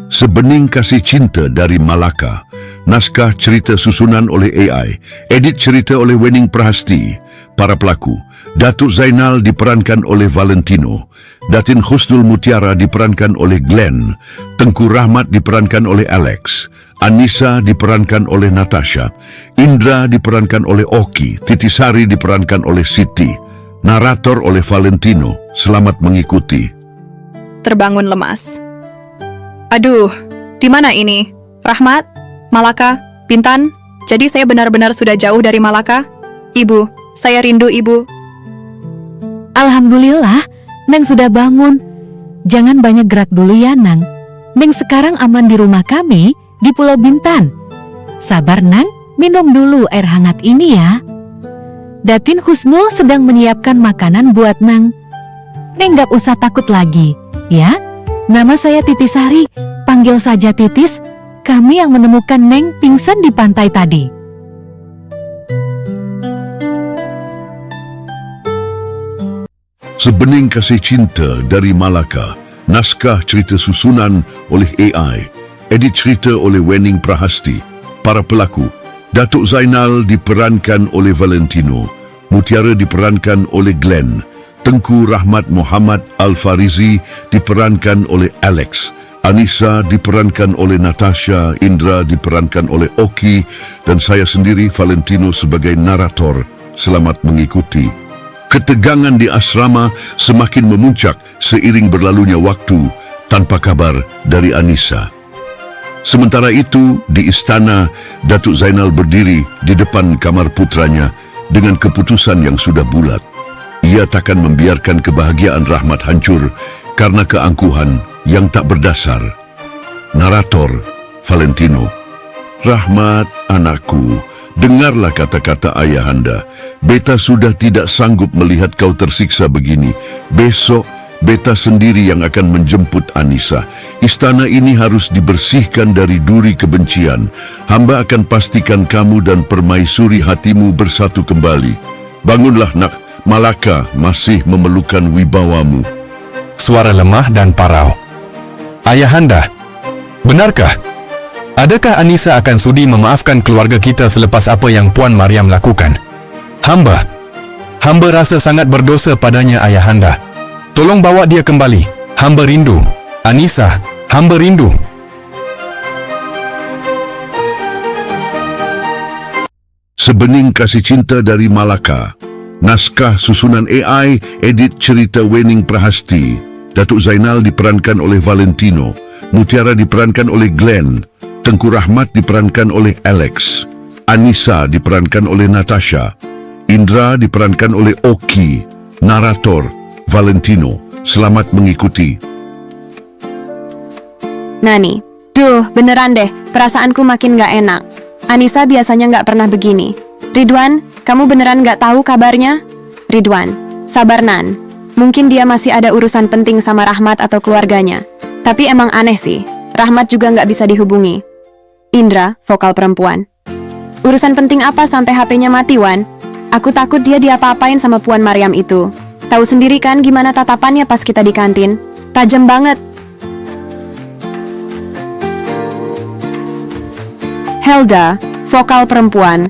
Sebening Kasih Cinta dari Malaka. Naskah cerita susunan oleh AI. Edit cerita oleh Wening Prahasti. Para pelaku: Datuk Zainal diperankan oleh Valentino, Datin Husnul Mutiara diperankan oleh Glenn, Tengku Rahmat diperankan oleh Alex, Anissa diperankan oleh Natasha, Indra diperankan oleh Oki, Titisari diperankan oleh Siti. Narator oleh Valentino. Selamat mengikuti. Terbangun lemas. Aduh, di mana ini? Rahmat? Malaka? Bintan? Jadi saya benar-benar sudah jauh dari Malaka? Ibu, saya rindu ibu. Alhamdulillah, Neng sudah bangun. Jangan banyak gerak dulu ya, Nang. Neng sekarang aman di rumah kami, di Pulau Bintan. Sabar, Nang, minum dulu air hangat ini ya. Datin Husnul sedang menyiapkan makanan buat Nang. Neng gak usah takut lagi, ya. Nama saya Titisari, panggil saja Titis. Kami yang menemukan Neng pingsan di pantai tadi. Sebening Kasih Cinta dari Malaka. Naskah cerita susunan oleh AI. Edit cerita oleh Wening Prahasti. Para pelaku: Datuk Zainal diperankan oleh Valentino, Mutiara diperankan oleh Glenn, Tengku Rahmat Muhammad Al-Farizi diperankan oleh Alex, Anissa diperankan oleh Natasha, Indra diperankan oleh Oki, dan saya sendiri Valentino sebagai narator. Selamat mengikuti. Ketegangan di asrama semakin memuncak seiring berlalunya waktu tanpa kabar dari Anissa. Sementara itu, di istana, Datuk Zainal berdiri di depan kamar putranya dengan keputusan yang sudah bulat. Ia takkan membiarkan kebahagiaan Rahmat hancur karena keangkuhan yang tak berdasar. Narator Valentino. Rahmat, anakku, dengarlah kata-kata ayahanda. Beta sudah tidak sanggup melihat kau tersiksa begini. Besok, beta sendiri yang akan menjemput Anissa. Istana ini harus dibersihkan dari duri kebencian. Hamba akan pastikan kamu dan permaisuri hatimu bersatu kembali. Bangunlah, nak. Malaka masih memerlukan wibawamu. Suara lemah dan parau. Ayahanda, benarkah? Adakah Anissa akan sudi memaafkan keluarga kita selepas apa yang Puan Mariam lakukan? Hamba rasa sangat berdosa padanya, ayahanda. Tolong bawa dia kembali. Hamba rindu. Anissa, hamba rindu. Sebening Kasih Cinta dari Malaka. Naskah susunan AI, edit cerita Wening Prahasti. Datuk Zainal diperankan oleh Valentino, Mutiara diperankan oleh Glenn, Tengku Rahmat diperankan oleh Alex, Anissa diperankan oleh Natasha, Indra diperankan oleh Oki. Narator Valentino. Selamat mengikuti. Nani, beneran deh, perasaanku makin gak enak. Anissa biasanya gak pernah begini. Ridwan, kamu beneran gak tahu kabarnya? Ridwan, sabar Nan. Mungkin dia masih ada urusan penting sama Rahmat atau keluarganya. Tapi emang aneh sih, Rahmat juga gak bisa dihubungi. Indra, vokal perempuan. Urusan penting apa sampai HP-nya mati, Wan? Aku takut dia diapa-apain sama Puan Mariam itu. Tahu sendiri kan gimana tatapannya pas kita di kantin? Tajam banget. Helda, vokal perempuan.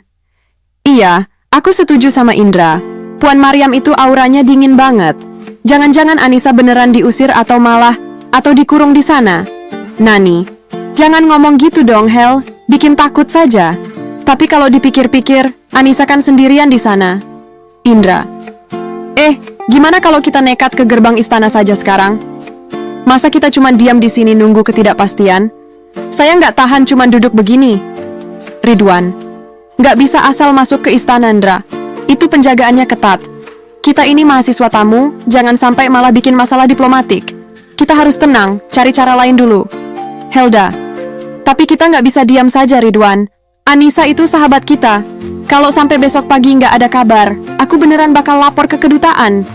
Iya, aku setuju sama Indra. Puan Mariam itu auranya dingin banget. Jangan-jangan Anissa beneran diusir atau dikurung di sana. Nani, jangan ngomong gitu dong, Hel. Bikin takut saja. Tapi kalau dipikir-pikir, Anissa kan sendirian di sana. Indra, gimana kalau kita nekat ke gerbang istana saja sekarang? Masa kita cuma diam di sini nunggu ketidakpastian? Saya nggak tahan cuma duduk begini. Ridwan, nggak bisa asal masuk ke istana, Indra. Itu penjagaannya ketat. Kita ini mahasiswa tamu, jangan sampai malah bikin masalah diplomatik. Kita harus tenang, cari cara lain dulu. Helda, tapi kita nggak bisa diam saja, Ridwan. Anissa itu sahabat kita. Kalau sampai besok pagi nggak ada kabar, aku beneran bakal lapor ke kedutaan.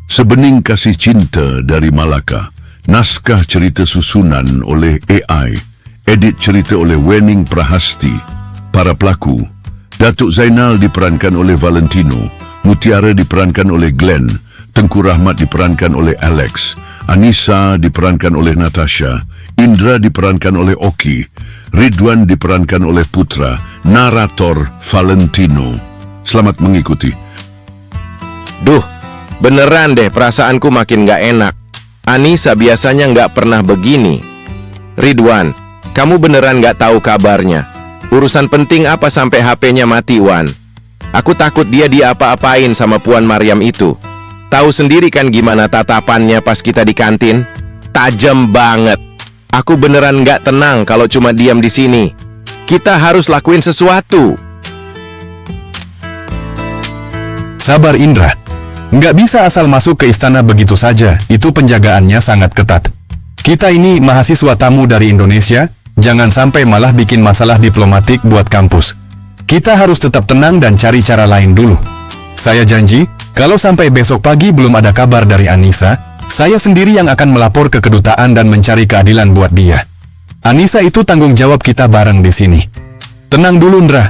Sebening Kasih Cinta dari Malaka. Naskah cerita susunan oleh AI. Edit cerita oleh Wening Prahasti. Para pelaku: Datuk Zainal diperankan oleh Valentino, Mutiara diperankan oleh Glenn, Tengku Rahmat diperankan oleh Alex, Anissa diperankan oleh Natasha, Indra diperankan oleh Oki, Ridwan diperankan oleh Putra, narator Valentino. Selamat mengikuti. Duh, beneran deh perasaanku makin gak enak. Anissa biasanya gak pernah begini. Ridwan, kamu beneran gak tahu kabarnya? Urusan penting apa sampai HP-nya mati, Wan? Aku takut dia diapa-apain sama Puan Maryam itu. Tahu sendiri kan gimana tatapannya pas kita di kantin? Tajam banget. Aku beneran gak tenang kalau cuma diam di sini. Kita harus lakuin sesuatu. Sabar Indra. Nggak bisa asal masuk ke istana begitu saja, itu penjagaannya sangat ketat. Kita ini mahasiswa tamu dari Indonesia, jangan sampai malah bikin masalah diplomatik buat kampus. Kita harus tetap tenang dan cari cara lain dulu. Saya janji, kalau sampai besok pagi belum ada kabar dari Anissa, saya sendiri yang akan melapor ke kedutaan dan mencari keadilan buat dia. Anissa itu tanggung jawab kita bareng di sini. Tenang dulu, Indra.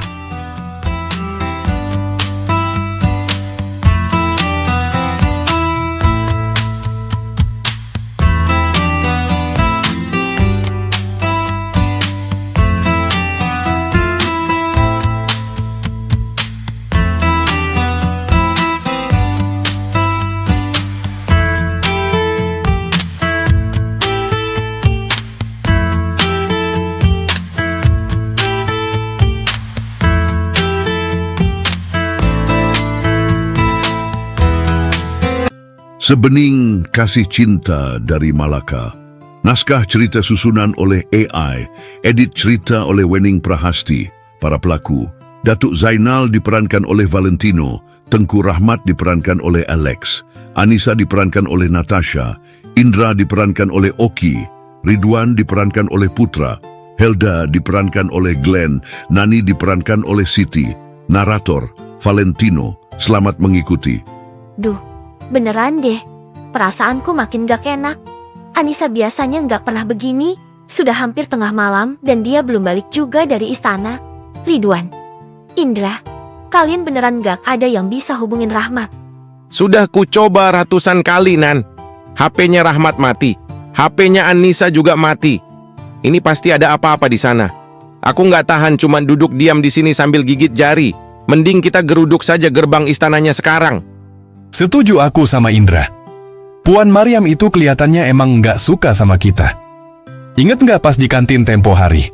Sebening Kasih Cinta dari Malaka. Naskah cerita susunan oleh AI, edit cerita oleh Wening Prahasti. Para pelaku, Datuk Zainal diperankan oleh Valentino, Tengku Rahmat diperankan oleh Alex, Anissa diperankan oleh Natasha, Indra diperankan oleh Oki, Ridwan diperankan oleh Putra, Helda diperankan oleh Glenn, Nani diperankan oleh Siti, narator Valentino. Selamat mengikuti. Duh, beneran deh, perasaanku makin gak enak. Anissa biasanya gak pernah begini. Sudah hampir tengah malam dan dia belum balik juga dari istana. Ridwan, Indra, kalian beneran gak ada yang bisa hubungin Rahmat? Sudah ku coba ratusan kali, Nan. HP-nya Rahmat mati. HP-nya Anissa juga mati. Ini pasti ada apa-apa di sana. Aku nggak tahan cuma duduk diam di sini sambil gigit jari. Mending kita geruduk saja gerbang istananya sekarang. Setuju aku sama Indra. Puan Maryam itu kelihatannya emang nggak suka sama kita. Ingat nggak pas di kantin tempo hari?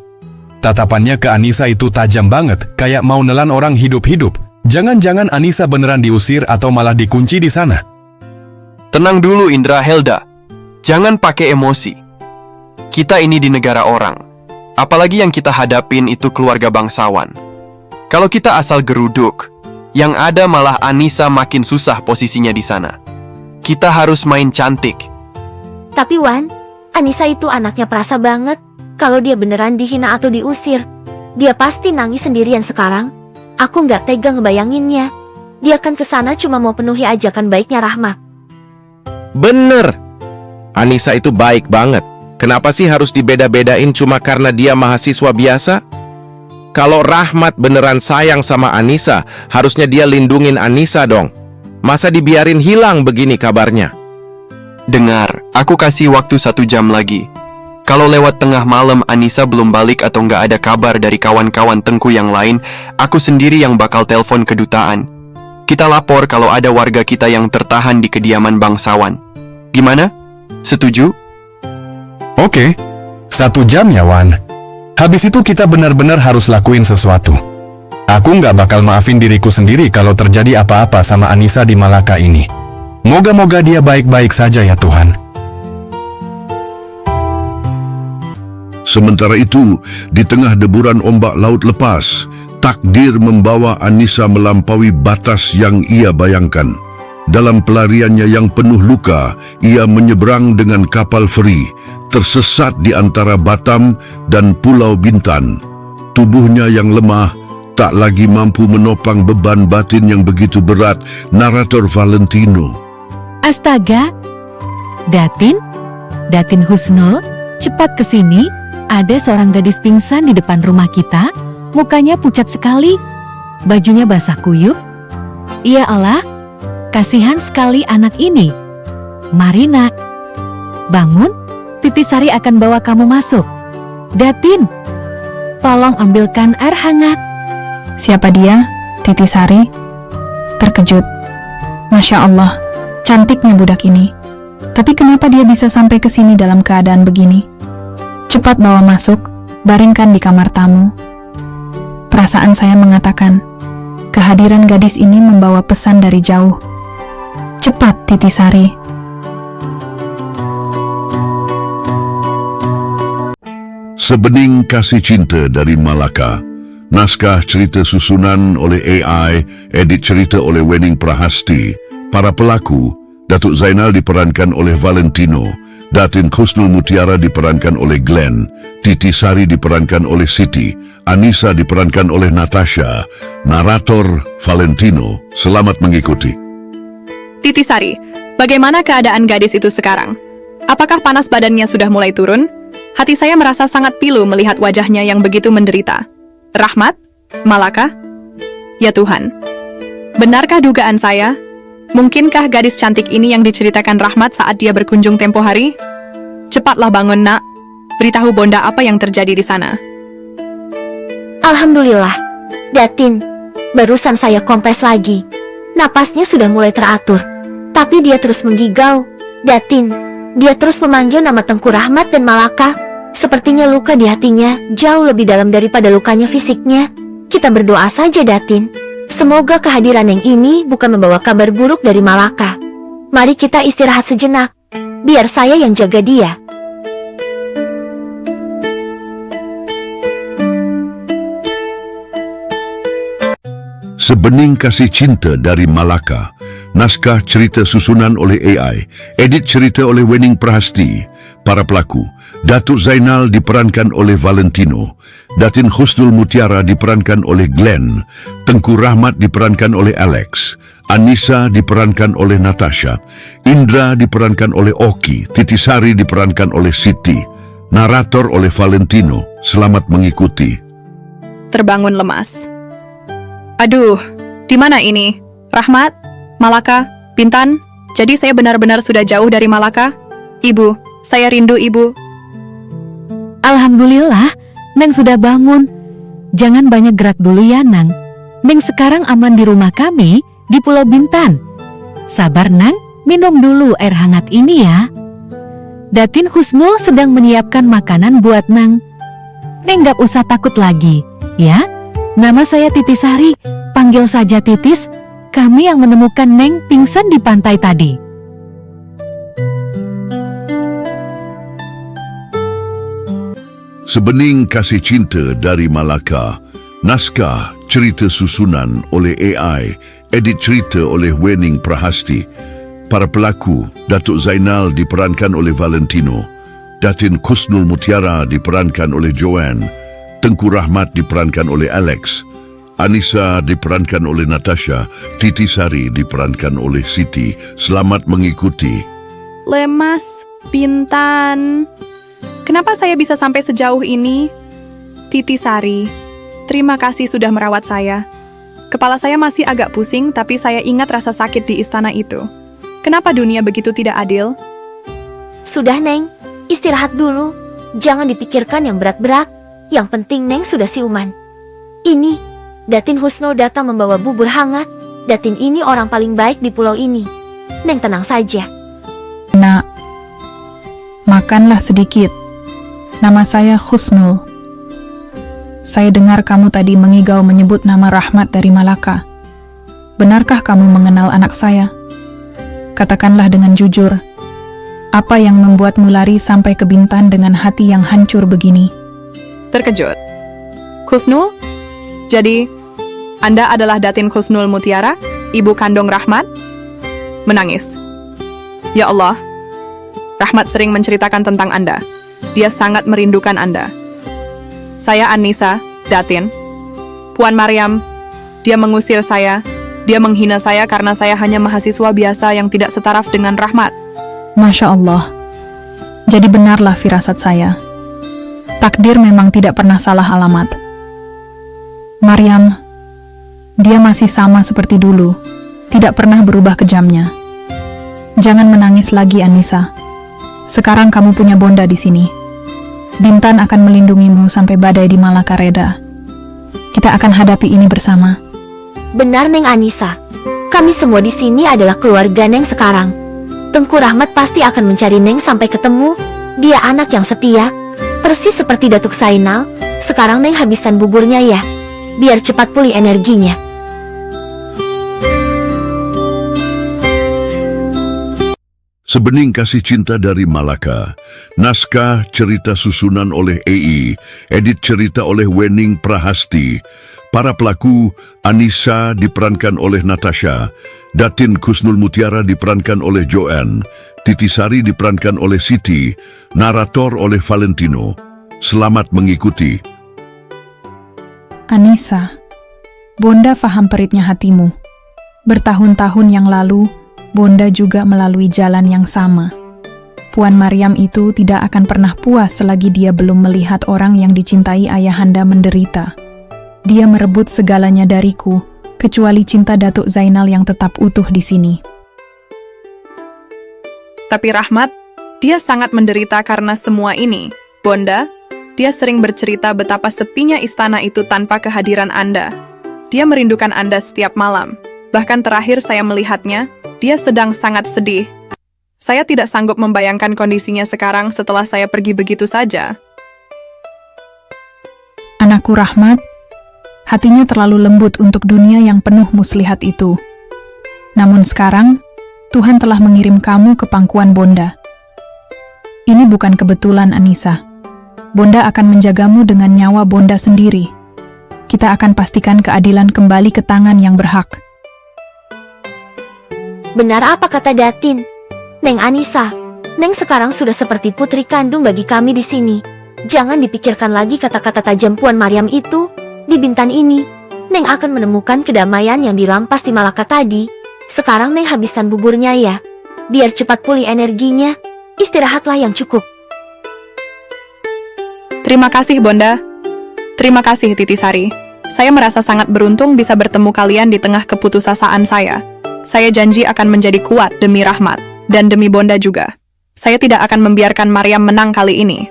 Tatapannya ke Anissa itu tajam banget, kayak mau nelan orang hidup-hidup. Jangan-jangan Anissa beneran diusir atau malah dikunci di sana. Tenang dulu Indra, Helda. Jangan pakai emosi. Kita ini di negara orang. Apalagi yang kita hadapin itu keluarga bangsawan. Kalau kita asal geruduk, yang ada malah Anissa makin susah posisinya di sana. Kita harus main cantik. Tapi Wan, Anissa itu anaknya perasa banget. Kalau dia beneran dihina atau diusir, dia pasti nangis sendirian sekarang. Aku nggak tega ngebayanginnya. Dia kan kesana cuma mau penuhi ajakan baiknya Rahmat. Bener. Anissa itu baik banget. Kenapa sih harus dibeda-bedain cuma karena dia mahasiswa biasa? Kalau Rahmat beneran sayang sama Anissa, harusnya dia lindungin Anissa dong. Masa dibiarin hilang begini kabarnya? Dengar, aku kasih waktu 1 jam lagi. Kalau lewat tengah malam Anissa belum balik atau nggak ada kabar dari kawan-kawan Tengku yang lain, aku sendiri yang bakal telepon kedutaan. Kita lapor kalau ada warga kita yang tertahan di kediaman bangsawan. Gimana? Setuju? Oke, 1 jam ya Wan. Habis itu kita benar-benar harus lakuin sesuatu. Aku nggak bakal maafin diriku sendiri kalau terjadi apa-apa sama Anissa di Malaka ini. Moga-moga dia baik-baik saja ya Tuhan. Sementara itu, di tengah deburan ombak laut lepas, takdir membawa Anissa melampaui batas yang ia bayangkan. Dalam pelariannya yang penuh luka, ia menyeberang dengan kapal feri, tersesat di antara Batam dan Pulau Bintan. Tubuhnya yang lemah, tak lagi mampu menopang beban batin yang begitu berat, narator Valentino. Astaga, Datin Husnul, cepat ke sini. Ada seorang gadis pingsan di depan rumah kita, mukanya pucat sekali. bajunya basah kuyup. Ya Allah, kasihan sekali anak ini. Mari nak, bangun, Titi Sari akan bawa kamu masuk. Datin, tolong ambilkan air hangat. Siapa dia? Titi Sari? Terkejut. Masya Allah, cantiknya budak ini. Tapi kenapa dia bisa sampai ke sini dalam keadaan begini? Cepat bawa masuk, baringkan di kamar tamu. Perasaan saya mengatakan, kehadiran gadis ini membawa pesan dari jauh. Cepat, Titi Sari. Sebening Kasih Cinta dari Malaka. Naskah cerita susunan oleh AI, edit cerita oleh Wening Prahasti. Para pelaku, Datuk Zainal diperankan oleh Valentino, Datin Khusnul Mutiara diperankan oleh Glenn, Titi Sari diperankan oleh Siti, Anissa diperankan oleh Natasha, narator Valentino. Selamat mengikuti. Titi Sari, bagaimana keadaan gadis itu sekarang? Apakah panas badannya sudah mulai turun? Hati saya merasa sangat pilu melihat wajahnya yang begitu menderita. Rahmat? Malaka? Ya Tuhan. Benarkah dugaan saya? Mungkinkah gadis cantik ini yang diceritakan Rahmat saat dia berkunjung tempo hari? Cepatlah bangun, nak. Beritahu Bonda apa yang terjadi di sana. Alhamdulillah, Datin, barusan saya kompres lagi. Napasnya sudah mulai teratur, tapi dia terus menggigau. Datin, dia terus memanggil nama Tengku Rahmat dan Malaka. Sepertinya luka di hatinya jauh lebih dalam daripada lukanya fisiknya. Kita berdoa saja, Datin. Semoga kehadiran yang ini bukan membawa kabar buruk dari Malaka. Mari kita istirahat sejenak. Biar saya yang jaga dia. Sebening Kasih Cinta dari Malaka. Naskah cerita susunan oleh AI, edit cerita oleh Wening Prahasti. Para pelaku, Datuk Zainal diperankan oleh Valentino, Datin Khusnul Mutiara diperankan oleh Glenn, Tengku Rahmat diperankan oleh Alex, Anissa diperankan oleh Natasha, Indra diperankan oleh Oki, Titi Sari diperankan oleh Siti, narator oleh Valentino. Selamat mengikuti. Terbangun lemas. Aduh, di mana ini? Rahmat? Malaka? Bintan? Jadi saya benar-benar sudah jauh dari Malaka? Ibu, saya rindu ibu. Alhamdulillah, Neng sudah bangun. Jangan banyak gerak dulu ya, Nang. Neng sekarang aman di rumah kami, di Pulau Bintan. Sabar, Nang, minum dulu air hangat ini ya. Datin Husnul sedang menyiapkan makanan buat Nang. Neng gak usah takut lagi, ya. Nama saya Titi Sari, panggil saja Titis. Kami yang menemukan Neng pingsan di pantai tadi. Sebening Kasih Cinta dari Malaka. Naskah cerita susunan oleh AI, edit cerita oleh Wening Prahasti. Para pelaku, Datuk Zainal diperankan oleh Valentino, Datin Khusnul Mutiara diperankan oleh Joanne, Tengku Rahmat diperankan oleh Alex, Anissa diperankan oleh Natasha, Titi Sari diperankan oleh Siti. Selamat mengikuti. Lemas, Bintan. Kenapa saya bisa sampai sejauh ini? Titi Sari, terima kasih sudah merawat saya. Kepala saya masih agak pusing, tapi saya ingat rasa sakit di istana itu. Kenapa dunia begitu tidak adil? Sudah, Neng. Istirahat dulu. Jangan dipikirkan yang berat-berat. Yang penting Neng sudah siuman. Ini, Datin Husnul datang membawa bubur hangat. Datin ini orang paling baik di pulau ini. Neng tenang saja. Nak, makanlah sedikit. Nama saya Husnul. Saya dengar kamu tadi mengigau menyebut nama Rahmat dari Malaka. Benarkah kamu mengenal anak saya? Katakanlah dengan jujur, apa yang membuatmu lari sampai ke Bintan dengan hati yang hancur begini? Terkejut. Khusnul? Jadi, Anda adalah Datin Khusnul Mutiara, ibu kandung Rahmat? Menangis. Ya Allah, Rahmat sering menceritakan tentang Anda. Dia sangat merindukan Anda. Saya Anissa, Datin. Puan Maryam, dia mengusir saya. Dia menghina saya karena saya hanya mahasiswa biasa yang tidak setaraf dengan Rahmat. Masya Allah. Jadi benarlah firasat saya. Takdir memang tidak pernah salah alamat. Maryam, Dia masih sama seperti dulu, tidak pernah berubah kejamnya. Jangan menangis lagi, Anissa. Sekarang kamu punya Bonda di sini. Bintan akan melindungimu sampai badai di Malaka reda. Kita akan hadapi ini bersama. Benar, Neng Anissa. Kami semua di sini adalah keluarga Neng sekarang. Tengku Rahmat pasti akan mencari Neng sampai ketemu. Dia anak yang setia, persis seperti Datuk Zainal. Sekarang Neng habiskan buburnya ya, biar cepat pulih energinya. Sebening Kasih Cinta dari Malaka. Naskah cerita susunan oleh EI, edit cerita oleh Wening Prahasti. Para pelaku, Anissa diperankan oleh Natasha, Datin Kusnul Mutiara diperankan oleh Joanne, Titi Sari diperankan oleh Siti, narator oleh Valentino. Selamat mengikuti. Anissa, Bonda faham peritnya hatimu. Bertahun-tahun yang lalu, Bonda juga melalui jalan yang sama. Puan Maryam itu tidak akan pernah puas selagi dia belum melihat orang yang dicintai ayahanda menderita. Dia merebut segalanya dariku, kecuali cinta Datuk Zainal yang tetap utuh di sini. Tapi Rahmat, dia sangat menderita karena semua ini. Bonda, dia sering bercerita betapa sepinya istana itu tanpa kehadiran Anda. Dia merindukan Anda setiap malam. Bahkan terakhir saya melihatnya, dia sedang sangat sedih. Saya tidak sanggup membayangkan kondisinya sekarang setelah saya pergi begitu saja. Anakku Rahmat, hatinya terlalu lembut untuk dunia yang penuh muslihat itu. Namun sekarang, Tuhan telah mengirim kamu ke pangkuan Bonda. Ini bukan kebetulan, Anissa. Bonda akan menjagamu dengan nyawa Bonda sendiri. Kita akan pastikan keadilan kembali ke tangan yang berhak. Benar apa kata Datin? Neng Anissa, Neng sekarang sudah seperti putri kandung bagi kami di sini. Jangan dipikirkan lagi kata-kata tajam Puan Maryam itu. Di Bintan ini, Neng akan menemukan kedamaian yang dirampas di Malaka tadi. Sekarang Neng habiskan buburnya ya, biar cepat pulih energinya. Istirahatlah yang cukup. Terima kasih, Bonda. Terima kasih, Titi Sari. Saya merasa sangat beruntung bisa bertemu kalian di tengah keputusasaan saya. Saya janji akan menjadi kuat demi Rahmat, dan demi Bonda juga. Saya tidak akan membiarkan Maryam menang kali ini.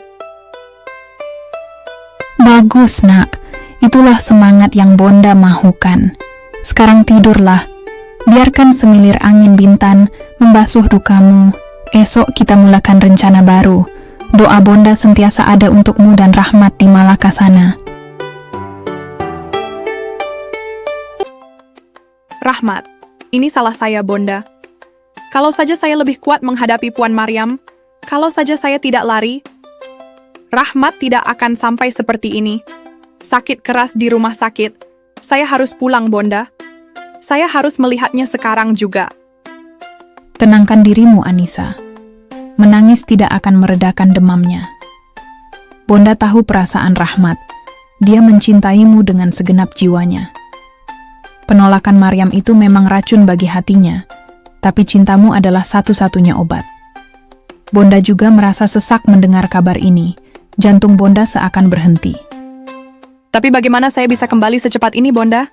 Bagus, nak. Itulah semangat yang Bonda mahukan. Sekarang tidurlah. Biarkan semilir angin Bintan membasuh dukamu. Esok kita mulakan rencana baru. Doa Bonda sentiasa ada untukmu dan Rahmat di Malaka sana. Rahmat, ini salah saya, Bonda. Kalau saja saya lebih kuat menghadapi Puan Maryam, kalau saja saya tidak lari, Rahmat tidak akan sampai seperti ini. Sakit keras di rumah sakit. Saya harus pulang, Bonda. Saya harus melihatnya sekarang juga. Tenangkan dirimu, Anissa. Menangis tidak akan meredakan demamnya. Bonda tahu perasaan Rahmat. Dia mencintaimu dengan segenap jiwanya. Penolakan Maryam itu memang racun bagi hatinya, tapi cintamu adalah satu-satunya obat. Bonda juga merasa sesak mendengar kabar ini. Jantung Bonda seakan berhenti. Tapi bagaimana saya bisa kembali secepat ini, Bonda?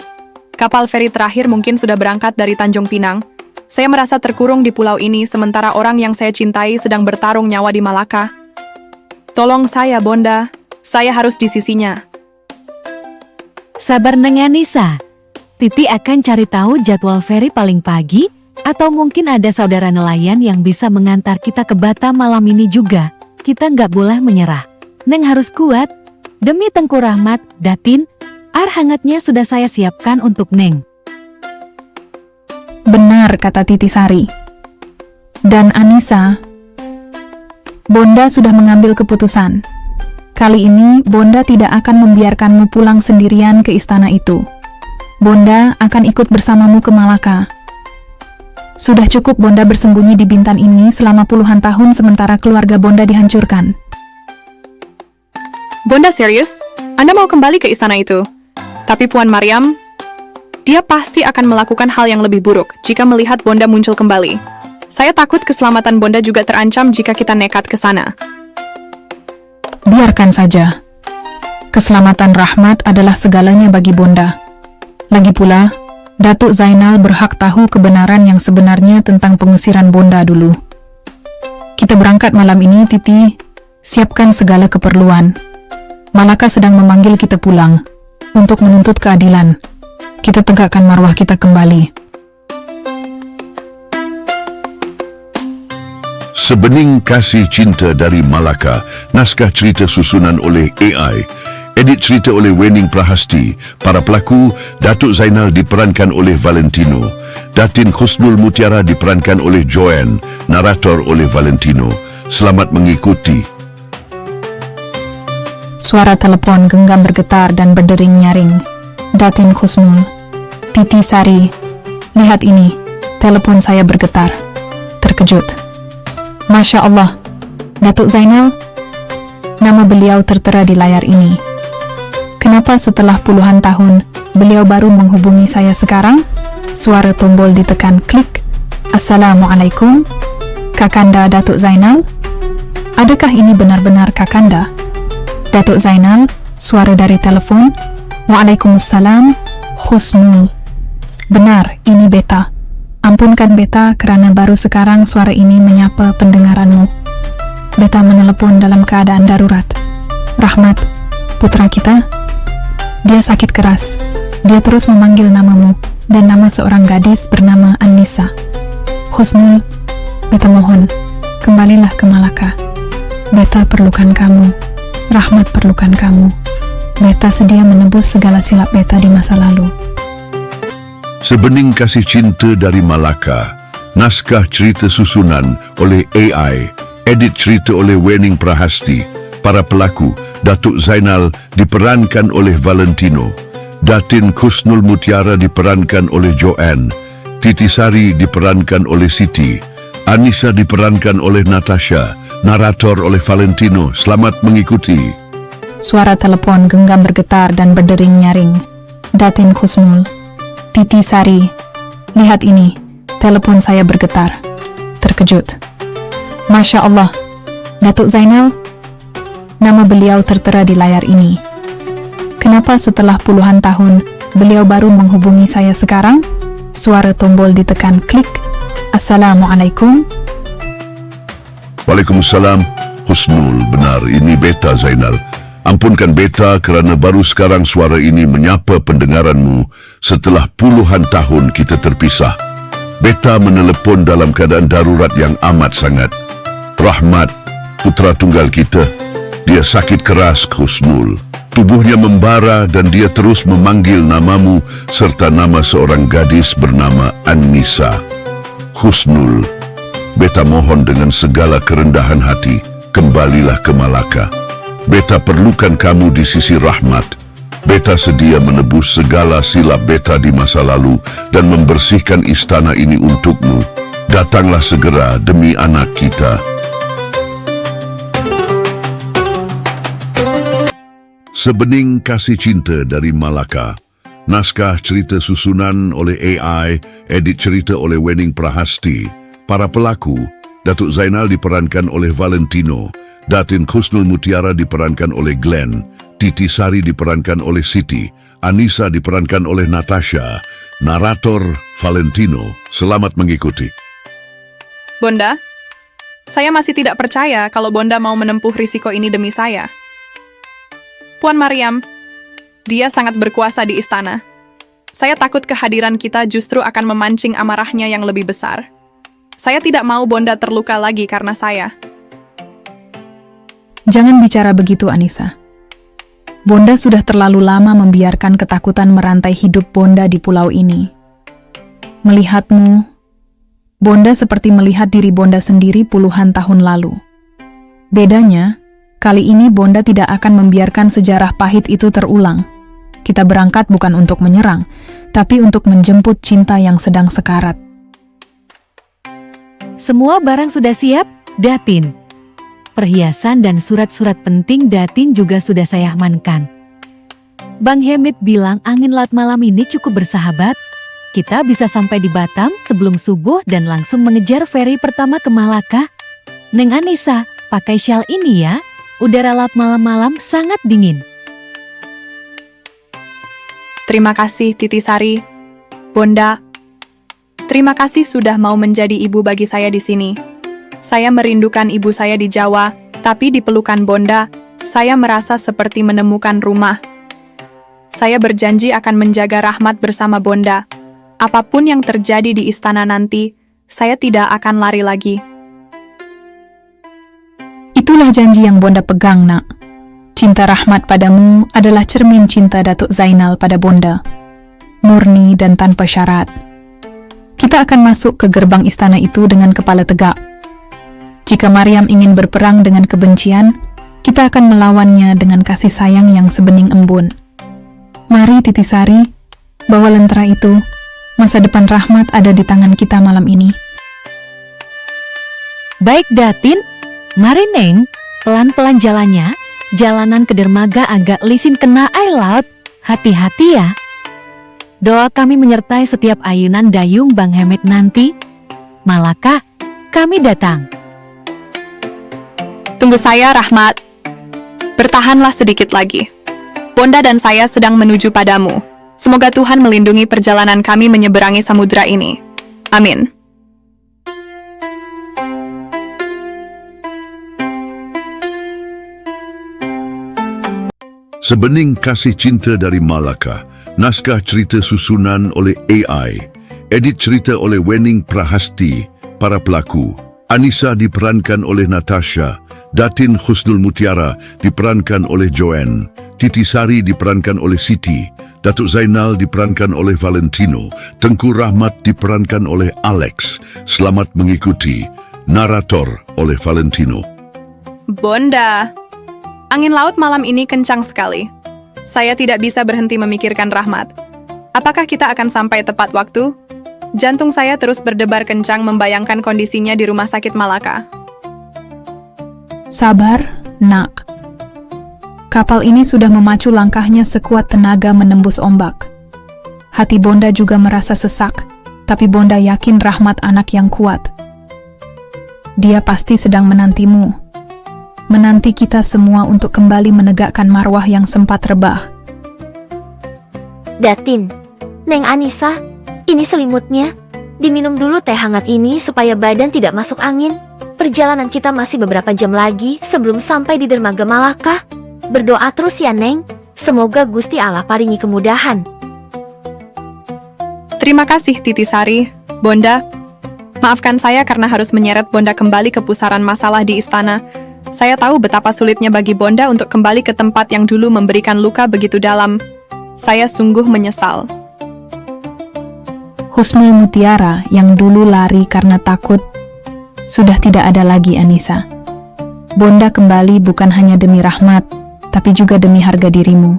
Kapal feri terakhir mungkin sudah berangkat dari Tanjung Pinang. Saya merasa terkurung di pulau ini sementara orang yang saya cintai sedang bertarung nyawa di Malaka. Tolong saya, Bonda. Saya harus di sisinya. Sabar, Neng Anissa. Titi akan cari tahu jadwal feri paling pagi, atau mungkin ada saudara nelayan yang bisa mengantar kita ke Batam malam ini juga. Kita nggak boleh menyerah. Neng harus kuat. Demi Tengku Rahmat, Datin, air hangatnya sudah saya siapkan untuk Neng. Benar, kata Titi Sari. Dan Anissa, Bonda sudah mengambil keputusan. Kali ini, Bonda tidak akan membiarkanmu pulang sendirian ke istana itu. Bonda akan ikut bersamamu ke Malaka. Sudah cukup Bonda bersembunyi di Bintan ini selama puluhan tahun sementara keluarga Bonda dihancurkan. Bonda serius? Anda mau kembali ke istana itu? Tapi Puan Maryam, dia pasti akan melakukan hal yang lebih buruk jika melihat Bonda muncul kembali. Saya takut keselamatan Bonda juga terancam jika kita nekat ke sana. Biarkan saja. Keselamatan Rahmat adalah segalanya bagi Bonda. Lagi pula, Datuk Zainal berhak tahu kebenaran yang sebenarnya tentang pengusiran Bonda dulu. Kita berangkat malam ini, Titi. Siapkan segala keperluan. Malaka sedang memanggil kita pulang untuk menuntut keadilan. Kita tegakkan marwah kita kembali. Sebening Kasih Cinta dari Malaka, naskah cerita susunan oleh AI, edit cerita oleh Wening Prahasti, para pelaku Datuk Zainal diperankan oleh Valentino, Datin Khusnul Mutiara diperankan oleh Joanne, narator oleh Valentino. Selamat mengikuti. Suara telepon genggam bergetar dan berdering nyaring. Datin Khusnul. Titi Sari. Lihat ini, telepon saya bergetar. Terkejut. Masya Allah, Datuk Zainal? Nama beliau tertera di layar ini. Kenapa setelah puluhan tahun, beliau baru menghubungi saya sekarang? Suara tombol ditekan klik. Assalamualaikum, Kakanda Datuk Zainal? Adakah ini benar-benar Kakanda? Datuk Zainal, suara dari telepon. Waalaikumsalam, Khusnul. Benar, ini Beta. Ampunkan Beta kerana baru sekarang suara ini menyapa pendengaranmu. Beta menelepon dalam keadaan darurat. Rahmat, putra kita, dia sakit keras. Dia terus memanggil namamu dan nama seorang gadis bernama Anissa. Khusnul, Beta mohon, kembalilah ke Malaka. Beta perlukan kamu. Rahmat perlukan kamu. Beta sedia menebus segala silap Beta di masa lalu. Sebening Kasih Cinta dari Malaka, naskah cerita susunan oleh AI, edit cerita oleh Wening Prahasti, para pelaku Datuk Zainal diperankan oleh Valentino, Datin Khusnul Mutiara diperankan oleh Joanne, Titi Sari diperankan oleh Siti, Anissa diperankan oleh Natasha, narator oleh Valentino. Selamat mengikuti. Suara telepon genggam bergetar dan berdering nyaring. Datin Khusnul. Titi Sari. Lihat ini, telepon saya bergetar. Terkejut. Masya Allah, Datuk Zainal? Nama beliau tertera di layar ini. Kenapa setelah puluhan tahun, beliau baru menghubungi saya sekarang? Suara tombol ditekan klik. Assalamualaikum. Waalaikumsalam, Khusnul. Benar, ini Beta Zainal. Ampunkan Beta kerana baru sekarang suara ini menyapa pendengaranmu setelah puluhan tahun kita terpisah. Beta menelepon dalam keadaan darurat yang amat sangat. Rahmat, putra tunggal kita, dia sakit keras, Khusnul. Tubuhnya membara dan dia terus memanggil namamu serta nama seorang gadis bernama Anissa. Khusnul, Beta mohon dengan segala kerendahan hati, kembalilah ke Malaka. Beta perlukan kamu di sisi Rahmat. Beta sedia menebus segala silap Beta di masa lalu dan membersihkan istana ini untukmu. Datanglah segera demi anak kita. Sebening Kasih Cinta dari Malaka, naskah cerita susunan oleh AI, edit cerita oleh Wening Prahasti, para pelaku Datuk Zainal diperankan oleh Valentino, Datin Khusnul Mutiara diperankan oleh Glenn, Titi Sari diperankan oleh Siti, Anissa diperankan oleh Natasha, narator Valentino. Selamat mengikuti. Bonda, saya masih tidak percaya kalau Bonda mau menempuh risiko ini demi saya. Puan Mariam, dia sangat berkuasa di istana. Saya takut kehadiran kita justru akan memancing amarahnya yang lebih besar. Saya tidak mau Bonda terluka lagi karena saya. Jangan bicara begitu, Anissa. Bonda sudah terlalu lama membiarkan ketakutan merantai hidup Bonda di pulau ini. Melihatmu, Bonda seperti melihat diri Bonda sendiri puluhan tahun lalu. Bedanya, kali ini Bonda tidak akan membiarkan sejarah pahit itu terulang. Kita berangkat bukan untuk menyerang, tapi untuk menjemput cinta yang sedang sekarat. Semua barang sudah siap, Datin. Perhiasan dan surat-surat penting Datin juga sudah saya amankan. Bang Hemid bilang angin laut malam ini cukup bersahabat. Kita bisa sampai di Batam sebelum subuh dan langsung mengejar feri pertama ke Malaka. Neng Anissa, pakai syal ini ya. Udara laut malam-malam sangat dingin. Terima kasih, Titi Sari. Bonda, terima kasih sudah mau menjadi ibu bagi saya di sini. Saya merindukan ibu saya di Jawa, tapi di pelukan Bonda, saya merasa seperti menemukan rumah. Saya berjanji akan menjaga Rahmat bersama Bonda. Apapun yang terjadi di istana nanti, saya tidak akan lari lagi. Itulah janji yang Bonda pegang, nak. Cinta Rahmat padamu adalah cermin cinta Datuk Zainal pada Bonda. Murni dan tanpa syarat. Kita akan masuk ke gerbang istana itu dengan kepala tegak. Jika Maryam ingin berperang dengan kebencian, kita akan melawannya dengan kasih sayang yang sebening embun. Mari Titisari, bawa lentera itu. Masa depan Rahmat ada di tangan kita malam ini. Baik Datin, mari Neng, pelan-pelan jalannya. Jalanan ke dermaga agak licin kena air laut. Hati-hati ya. Doa kami menyertai setiap ayunan dayung Bang Hemet nanti. Malaka, kami datang. Tunggu saya, Rahmat. Bertahanlah sedikit lagi. Bonda dan saya sedang menuju padamu. Semoga Tuhan melindungi perjalanan kami menyeberangi samudra ini. Amin. Sebening Kasih Cinta dari Malaka, naskah cerita susunan oleh AI, edit cerita oleh Wening Prahasti, para pelaku. Anissa diperankan oleh Natasha, Datin Husnul Mutiara diperankan oleh Joanne, Titisari diperankan oleh Siti, Datuk Zainal diperankan oleh Valentino, Tengku Rahmat diperankan oleh Alex. Selamat mengikuti. Narator oleh Valentino. Bonda, angin laut malam ini kencang sekali. Saya tidak bisa berhenti memikirkan Rahmat. Apakah kita akan sampai tepat waktu? Jantung saya terus berdebar kencang membayangkan kondisinya di rumah sakit Malaka. Sabar, nak. Kapal ini sudah memacu langkahnya sekuat tenaga menembus ombak. Hati Bonda juga merasa sesak, tapi Bonda yakin Rahmat anak yang kuat. Dia pasti sedang menantimu. Menanti kita semua untuk kembali menegakkan marwah yang sempat rebah. Datin, Neng Anissa, ini selimutnya. Diminum dulu teh hangat ini supaya badan tidak masuk angin. Perjalanan kita masih beberapa jam lagi sebelum sampai di dermaga Malaka. Berdoa terus ya, Neng. Semoga Gusti Allah paringi kemudahan. Terima kasih, Titisari. Bonda, maafkan saya karena harus menyeret Bonda kembali ke pusaran masalah di istana. Saya tahu betapa sulitnya bagi Bonda untuk kembali ke tempat yang dulu memberikan luka begitu dalam. Saya sungguh menyesal. Husnul Mutiara yang dulu lari karena takut, sudah tidak ada lagi, Anissa. Bonda kembali bukan hanya demi Rahmat, tapi juga demi harga dirimu.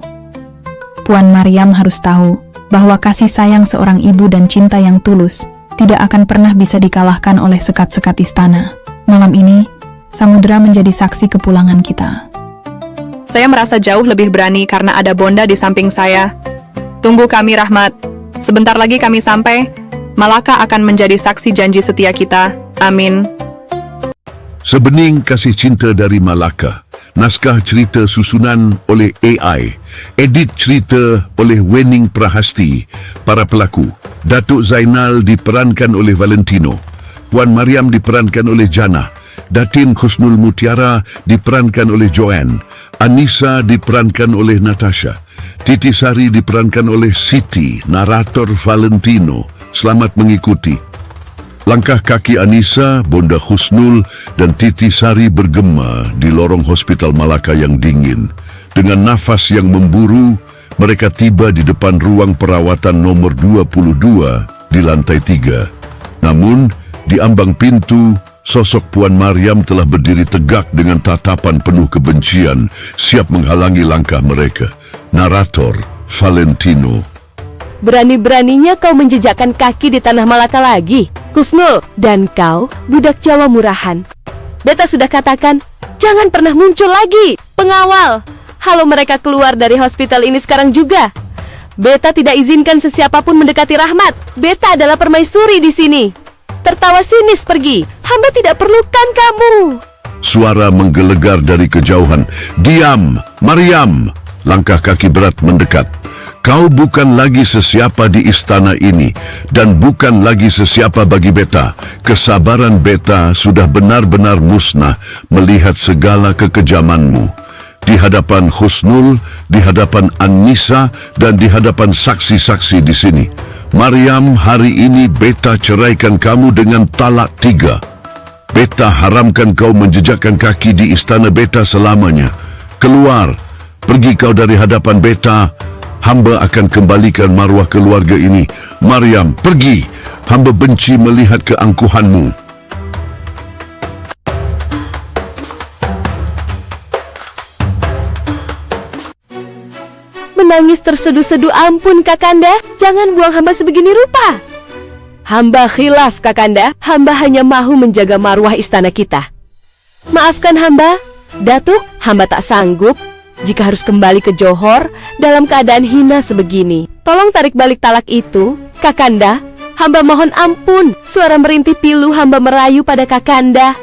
Puan Maryam harus tahu bahwa kasih sayang seorang ibu dan cinta yang tulus tidak akan pernah bisa dikalahkan oleh sekat-sekat istana. Malam ini, samudera menjadi saksi kepulangan kita. Saya merasa jauh lebih berani karena ada Bonda di samping saya. Tunggu kami, Rahmat. Sebentar lagi kami sampai. Malaka akan menjadi saksi janji setia kita. Amin. Sebening Kasih Cinta dari Malaka, naskah cerita susunan oleh AI, edit cerita oleh Wening Prahasti, para pelaku. Datuk Zainal diperankan oleh Valentino, Puan Maryam diperankan oleh Jana, Datin Husnul Mutiara diperankan oleh Joanne, Anissa diperankan oleh Natasha, Titisari diperankan oleh Siti, narator Valentino. Selamat mengikuti. Langkah kaki Anissa, Bonda Husnul, dan Titisari bergema di lorong hospital Malaka yang dingin. Dengan nafas yang memburu, mereka tiba di depan ruang perawatan nomor 22 di lantai 3. Namun, di ambang pintu, sosok Puan Maryam telah berdiri tegak dengan tatapan penuh kebencian, siap menghalangi langkah mereka. Narator Valentino. Berani-beraninya kau menjejakkan kaki di tanah Malaka lagi, Husnul, dan kau budak Jawa murahan. Beta sudah katakan, jangan pernah muncul lagi. Pengawal, halo mereka keluar dari hospital ini sekarang juga. Beta tidak izinkan sesiapapun mendekati Rahmat. Beta adalah permaisuri di sini. Tertawa sinis pergi. Hamba tidak perlukan kamu. Suara menggelegar dari kejauhan. Diam, Maryam! Langkah kaki berat mendekat. Kau bukan lagi sesiapa di istana ini dan bukan lagi sesiapa bagi beta. Kesabaran beta sudah benar-benar musnah melihat segala kekejamanmu. Di hadapan Husnul, di hadapan An-Nisa dan di hadapan saksi-saksi di sini. Maryam, hari ini beta ceraikan kamu dengan talak 3. Beta haramkan kau menjejakkan kaki di istana beta selamanya. Keluar, pergi kau dari hadapan beta. Hamba akan kembalikan maruah keluarga ini. Maryam, pergi. Hamba benci melihat keangkuhanmu. Menangis terseduh-seduh, ampun Kakanda, jangan buang hamba sebegini rupa. Hamba khilaf Kakanda, hamba hanya mahu menjaga maruah istana kita. Maafkan hamba, Datuk, hamba tak sanggup jika harus kembali ke Johor dalam keadaan hina sebegini. Tolong tarik balik talak itu, Kakanda. Hamba mohon ampun, suara merintih pilu hamba merayu pada Kakanda.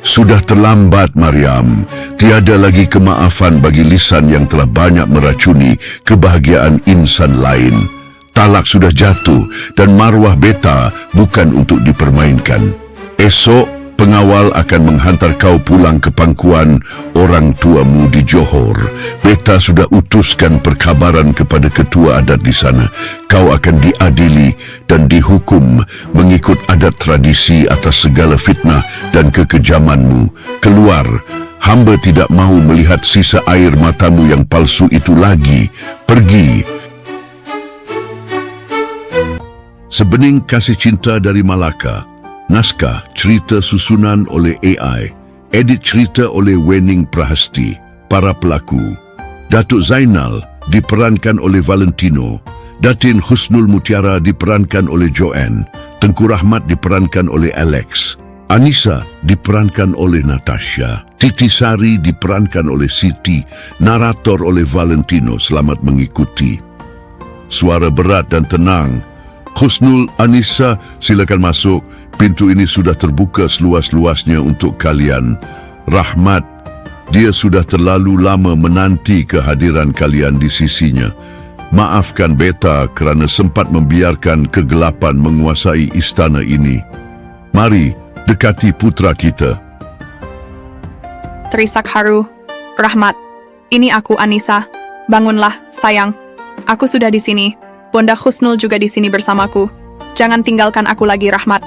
Sudah terlambat, Maryam. Tiada lagi kemaafan bagi lisan yang telah banyak meracuni kebahagiaan insan lain. Talak sudah jatuh dan maruah beta bukan untuk dipermainkan. Esok, pengawal akan menghantar kau pulang ke pangkuan orang tuamu di Johor. Beta sudah utuskan perkabaran kepada ketua adat di sana. Kau akan diadili dan dihukum mengikut adat tradisi atas segala fitnah dan kekejamanmu. Keluar, hamba tidak mahu melihat sisa air matamu yang palsu itu lagi. Pergi. Sebening Kasih Cinta dari Malaka. Naskah cerita susunan oleh AI. Edit cerita oleh Wening Prahasti. Para pelakon: Datuk Zainal diperankan oleh Valentino, Datin Husnul Mutiara diperankan oleh Joanne, Tengku Rahmat diperankan oleh Alex, Anissa diperankan oleh Natasha, Titi Sari diperankan oleh Siti, narator oleh Valentino. Selamat mengikuti. Suara berat dan tenang. Husnul, Anissa, silakan masuk. Pintu ini sudah terbuka seluas-luasnya untuk kalian. Rahmat, dia sudah terlalu lama menanti kehadiran kalian di sisinya. Maafkan beta kerana sempat membiarkan kegelapan menguasai istana ini. Mari, dekati putra kita. Terisak haru. Rahmat, ini aku Anissa. Bangunlah, sayang. Aku sudah di sini. Bonda Husnul juga di sini bersamaku. Jangan tinggalkan aku lagi, Rahmat.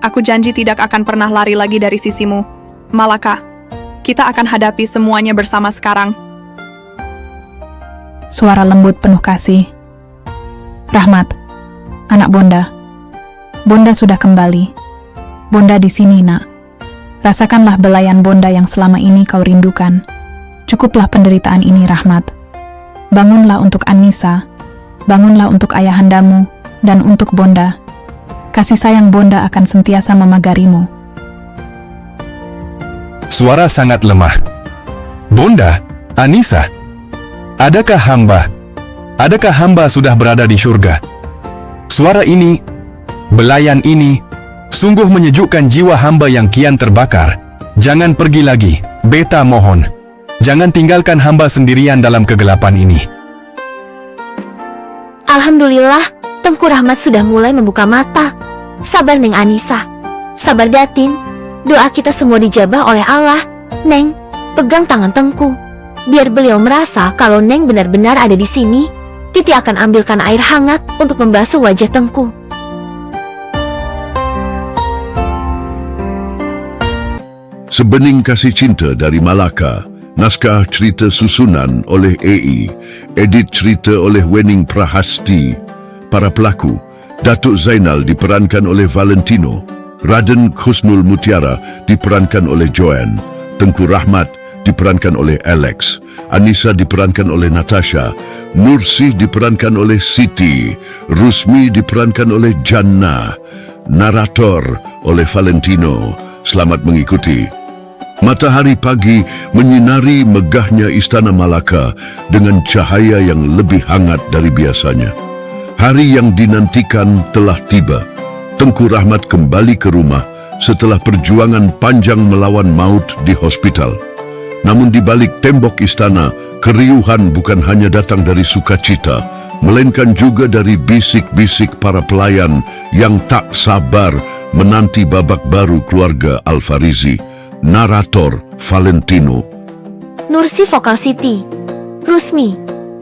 Aku janji tidak akan pernah lari lagi dari sisimu. Malaka, kita akan hadapi semuanya bersama sekarang. Suara lembut penuh kasih. Rahmat, anak Bonda. Bonda sudah kembali. Bonda di sini, nak. Rasakanlah belayan Bonda yang selama ini kau rindukan. Cukuplah penderitaan ini, Rahmat. Bangunlah untuk Anissa. Bangunlah untuk ayahandamu dan untuk Bonda. Kasih sayang Bonda akan sentiasa memagarimu. Suara sangat lemah. Bonda, Anissa, adakah hamba sudah berada di syurga? Suara ini, belayan ini, sungguh menyejukkan jiwa hamba yang kian terbakar. Jangan pergi lagi, beta mohon. Jangan tinggalkan hamba sendirian dalam kegelapan ini. Alhamdulillah, Tengku Rahmat sudah mulai membuka mata. Sabar Neng Anissa. Sabar Datin. Doa kita semua dijabah oleh Allah. Neng, pegang tangan Tengku. Biar beliau merasa kalau Neng benar-benar ada di sini. Titi akan ambilkan air hangat untuk membasuh wajah Tengku. Sebening Kasih Cinta dari Malaka. Naskah cerita susunan oleh AI. Edit cerita oleh Wening Prahasti. Para pelakon: Datuk Zainal diperankan oleh Valentino, Raden Husnul Mutiara diperankan oleh Joanne, Tengku Rahmat diperankan oleh Alex, Anissa diperankan oleh Natasha, Nursi diperankan oleh Siti, Rusmi diperankan oleh Jannah, narator oleh Valentino. Selamat mengikuti. Matahari pagi menyinari megahnya Istana Malaka dengan cahaya yang lebih hangat dari biasanya. Hari yang dinantikan telah tiba. Tengku Rahmat kembali ke rumah setelah perjuangan panjang melawan maut di hospital. Namun di balik tembok istana, keriuhan bukan hanya datang dari sukacita, melainkan juga dari bisik-bisik para pelayan yang tak sabar menanti babak baru keluarga Al-Farizi. Narator Valentino. Nursi Vokal City. Rusmi,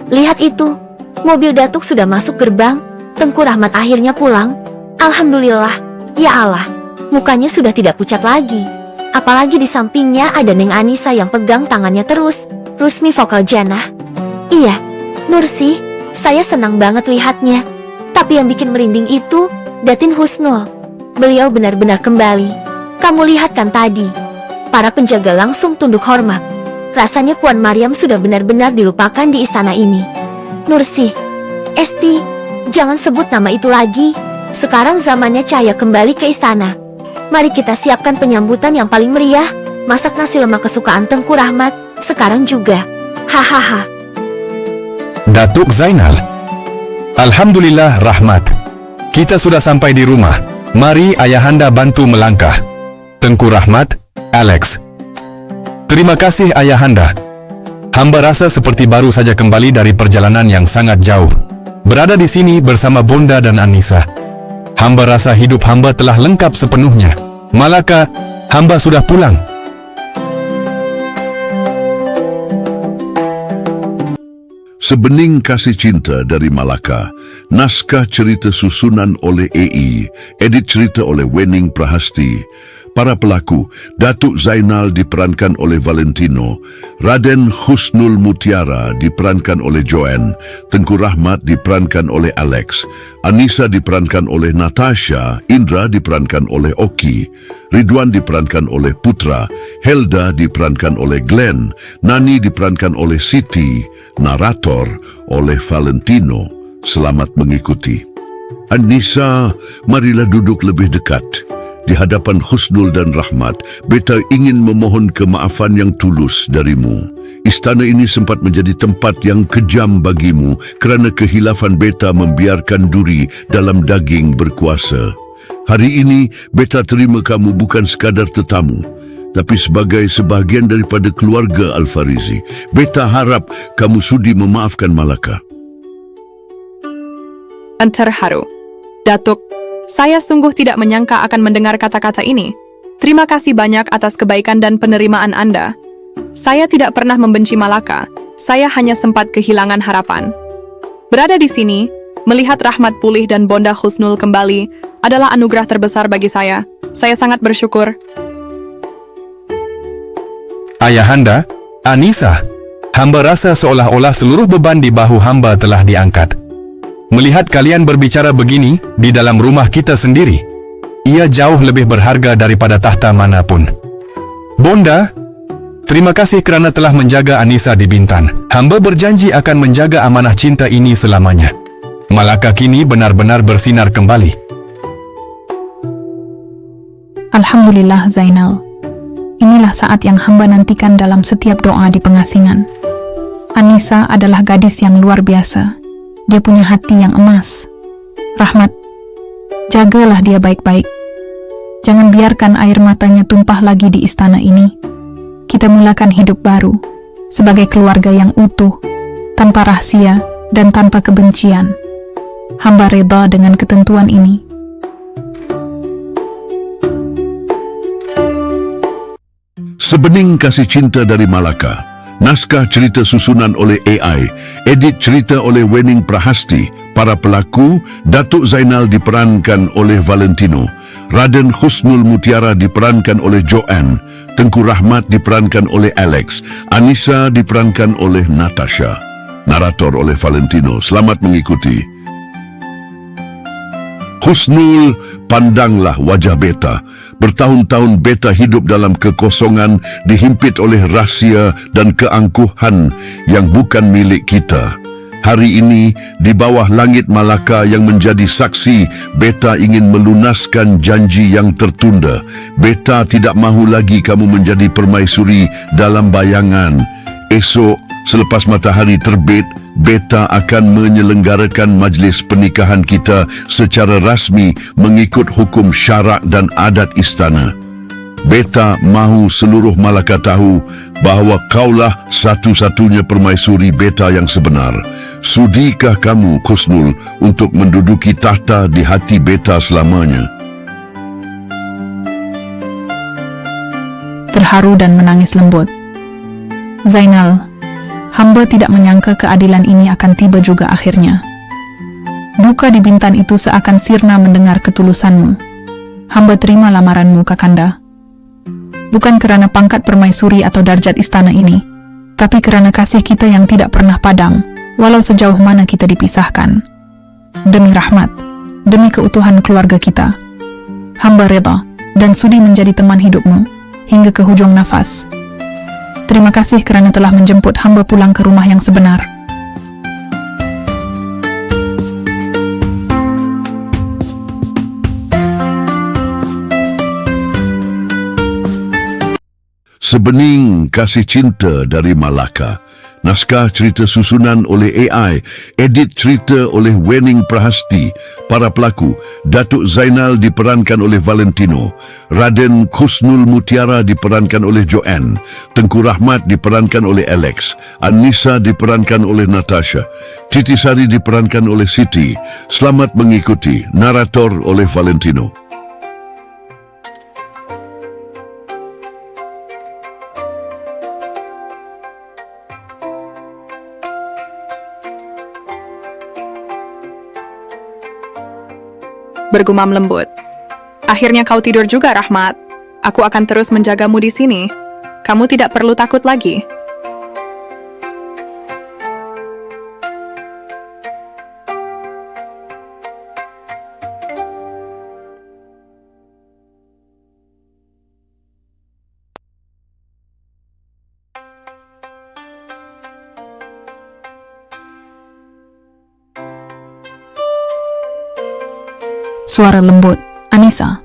lihat itu. Mobil Datuk sudah masuk gerbang. Tengku Rahmat akhirnya pulang. Alhamdulillah. Ya Allah, mukanya sudah tidak pucat lagi. Apalagi di sampingnya ada Neng Anissa yang pegang tangannya terus. Rusmi Vokal Janah. Iya, Nursi, saya senang banget lihatnya. Tapi yang bikin merinding itu Datin Husnul. Beliau benar-benar kembali. Kamu lihat kan tadi? Para penjaga langsung tunduk hormat. Rasanya Puan Maryam sudah benar-benar dilupakan di istana ini. Nursi, Esti, jangan sebut nama itu lagi. Sekarang zamannya Cahaya kembali ke istana. Mari kita siapkan penyambutan yang paling meriah. Masak nasi lemak kesukaan Tengku Rahmat sekarang juga. Hahaha. Datuk Zainal. Alhamdulillah Rahmat. Kita sudah sampai di rumah. Mari ayahanda bantu melangkah. Tengku Rahmat, Alex. Terima kasih ayahanda. Hamba rasa seperti baru saja kembali dari perjalanan yang sangat jauh. Berada di sini bersama Bonda dan Anissa. Hamba rasa hidup hamba telah lengkap sepenuhnya. Malaka, hamba sudah pulang. Sebening Kasih Cinta dari Malaka. Naskah cerita susunan oleh EI. Edit cerita oleh Wening Prahasti. Para pelaku, Datuk Zainal diperankan oleh Valentino, Raden Husnul Mutiara diperankan oleh Joanne, Tengku Rahmat diperankan oleh Alex, Anissa diperankan oleh Natasha, Indra diperankan oleh Oki, Ridwan diperankan oleh Putra, Helda diperankan oleh Glenn, Nani diperankan oleh Siti, narator oleh Valentino. Selamat mengikuti. Anissa, marilah duduk lebih dekat. Di hadapan Husnul dan Rahmat, beta ingin memohon kemaafan yang tulus darimu. Istana ini sempat menjadi tempat yang kejam bagimu kerana kehilafan beta membiarkan duri dalam daging berkuasa. Hari ini, beta terima kamu bukan sekadar tetamu, tapi sebagai sebahagian daripada keluarga Al-Farizi. Beta harap kamu sudi memaafkan Malaka. Terharu. Datuk, saya sungguh tidak menyangka akan mendengar kata-kata ini. Terima kasih banyak atas kebaikan dan penerimaan Anda. Saya tidak pernah membenci Malaka. Saya hanya sempat kehilangan harapan. Berada di sini, melihat Rahmat pulih dan Bonda Husnul kembali adalah anugerah terbesar bagi saya. Saya sangat bersyukur. Ayahanda, Anissa, hamba rasa seolah-olah seluruh beban di bahu hamba telah diangkat. Melihat kalian berbicara begini di dalam rumah kita sendiri, ia jauh lebih berharga daripada tahta manapun. Bonda, terima kasih kerana telah menjaga Anissa di Bintan. Hamba berjanji akan menjaga amanah cinta ini selamanya. Malaka kini benar-benar bersinar kembali. Alhamdulillah Zainal. Inilah saat yang hamba nantikan dalam setiap doa di pengasingan. Anissa adalah gadis yang luar biasa. Dia punya hati yang emas. Rahmat, jagalah dia baik-baik. Jangan biarkan air matanya tumpah lagi di istana ini. Kita mulakan hidup baru, sebagai keluarga yang utuh, tanpa rahasia dan tanpa kebencian. Hamba reda dengan ketentuan ini. Sebening Kasih Cinta dari Malaka. Naskah cerita susunan oleh AI, edit cerita oleh Wening Prahasti. Para pelaku, Datuk Zainal diperankan oleh Valentino, Raden Husnul Mutiara diperankan oleh Joanne, Tengku Rahmat diperankan oleh Alex, Anissa diperankan oleh Natasha. Narator oleh Valentino. Selamat mengikuti. Husnul, pandanglah wajah beta. Bertahun-tahun beta hidup dalam kekosongan, dihimpit oleh rahsia dan keangkuhan yang bukan milik kita. Hari ini, di bawah langit Malaka yang menjadi saksi, beta ingin melunaskan janji yang tertunda. Beta tidak mahu lagi kamu menjadi permaisuri dalam bayangan. Esok, selepas matahari terbit, beta akan menyelenggarakan majlis pernikahan kita secara rasmi mengikut hukum syarak dan adat istana. Beta mahu seluruh Malaka tahu bahawa kaulah satu-satunya permaisuri beta yang sebenar. Sudikah kamu, Kusnul, untuk menduduki tahta di hati beta selamanya? Terharu dan menangis lembut. Zainal, hamba tidak menyangka keadilan ini akan tiba juga akhirnya. Duka di Bintan itu seakan sirna mendengar ketulusanmu. Hamba terima lamaranmu, Kakanda. Bukan kerana pangkat permaisuri atau darjat istana ini, tapi kerana kasih kita yang tidak pernah padam, walau sejauh mana kita dipisahkan. Demi rahmat, demi keutuhan keluarga kita, hamba reda dan sudi menjadi teman hidupmu hingga ke hujung nafas. Terima kasih kerana telah menjemput hamba pulang ke rumah yang sebenar. Sebening Kasih Cinta dari Malaka. Naskah cerita susunan oleh AI, edit cerita oleh Wening Prahasti. Para pelakon, Datuk Zainal diperankan oleh Valentino, Raden Kusnul Mutiara diperankan oleh Joanne, Tengku Rahmat diperankan oleh Alex, Anissa diperankan oleh Natasha, Titi Sari diperankan oleh Siti. Selamat mengikuti. Narator oleh Valentino. Bergumam lembut. Akhirnya kau tidur juga, Rahmat. Aku akan terus menjagamu di sini. Kamu tidak perlu takut lagi. Suara lembut, Anissa.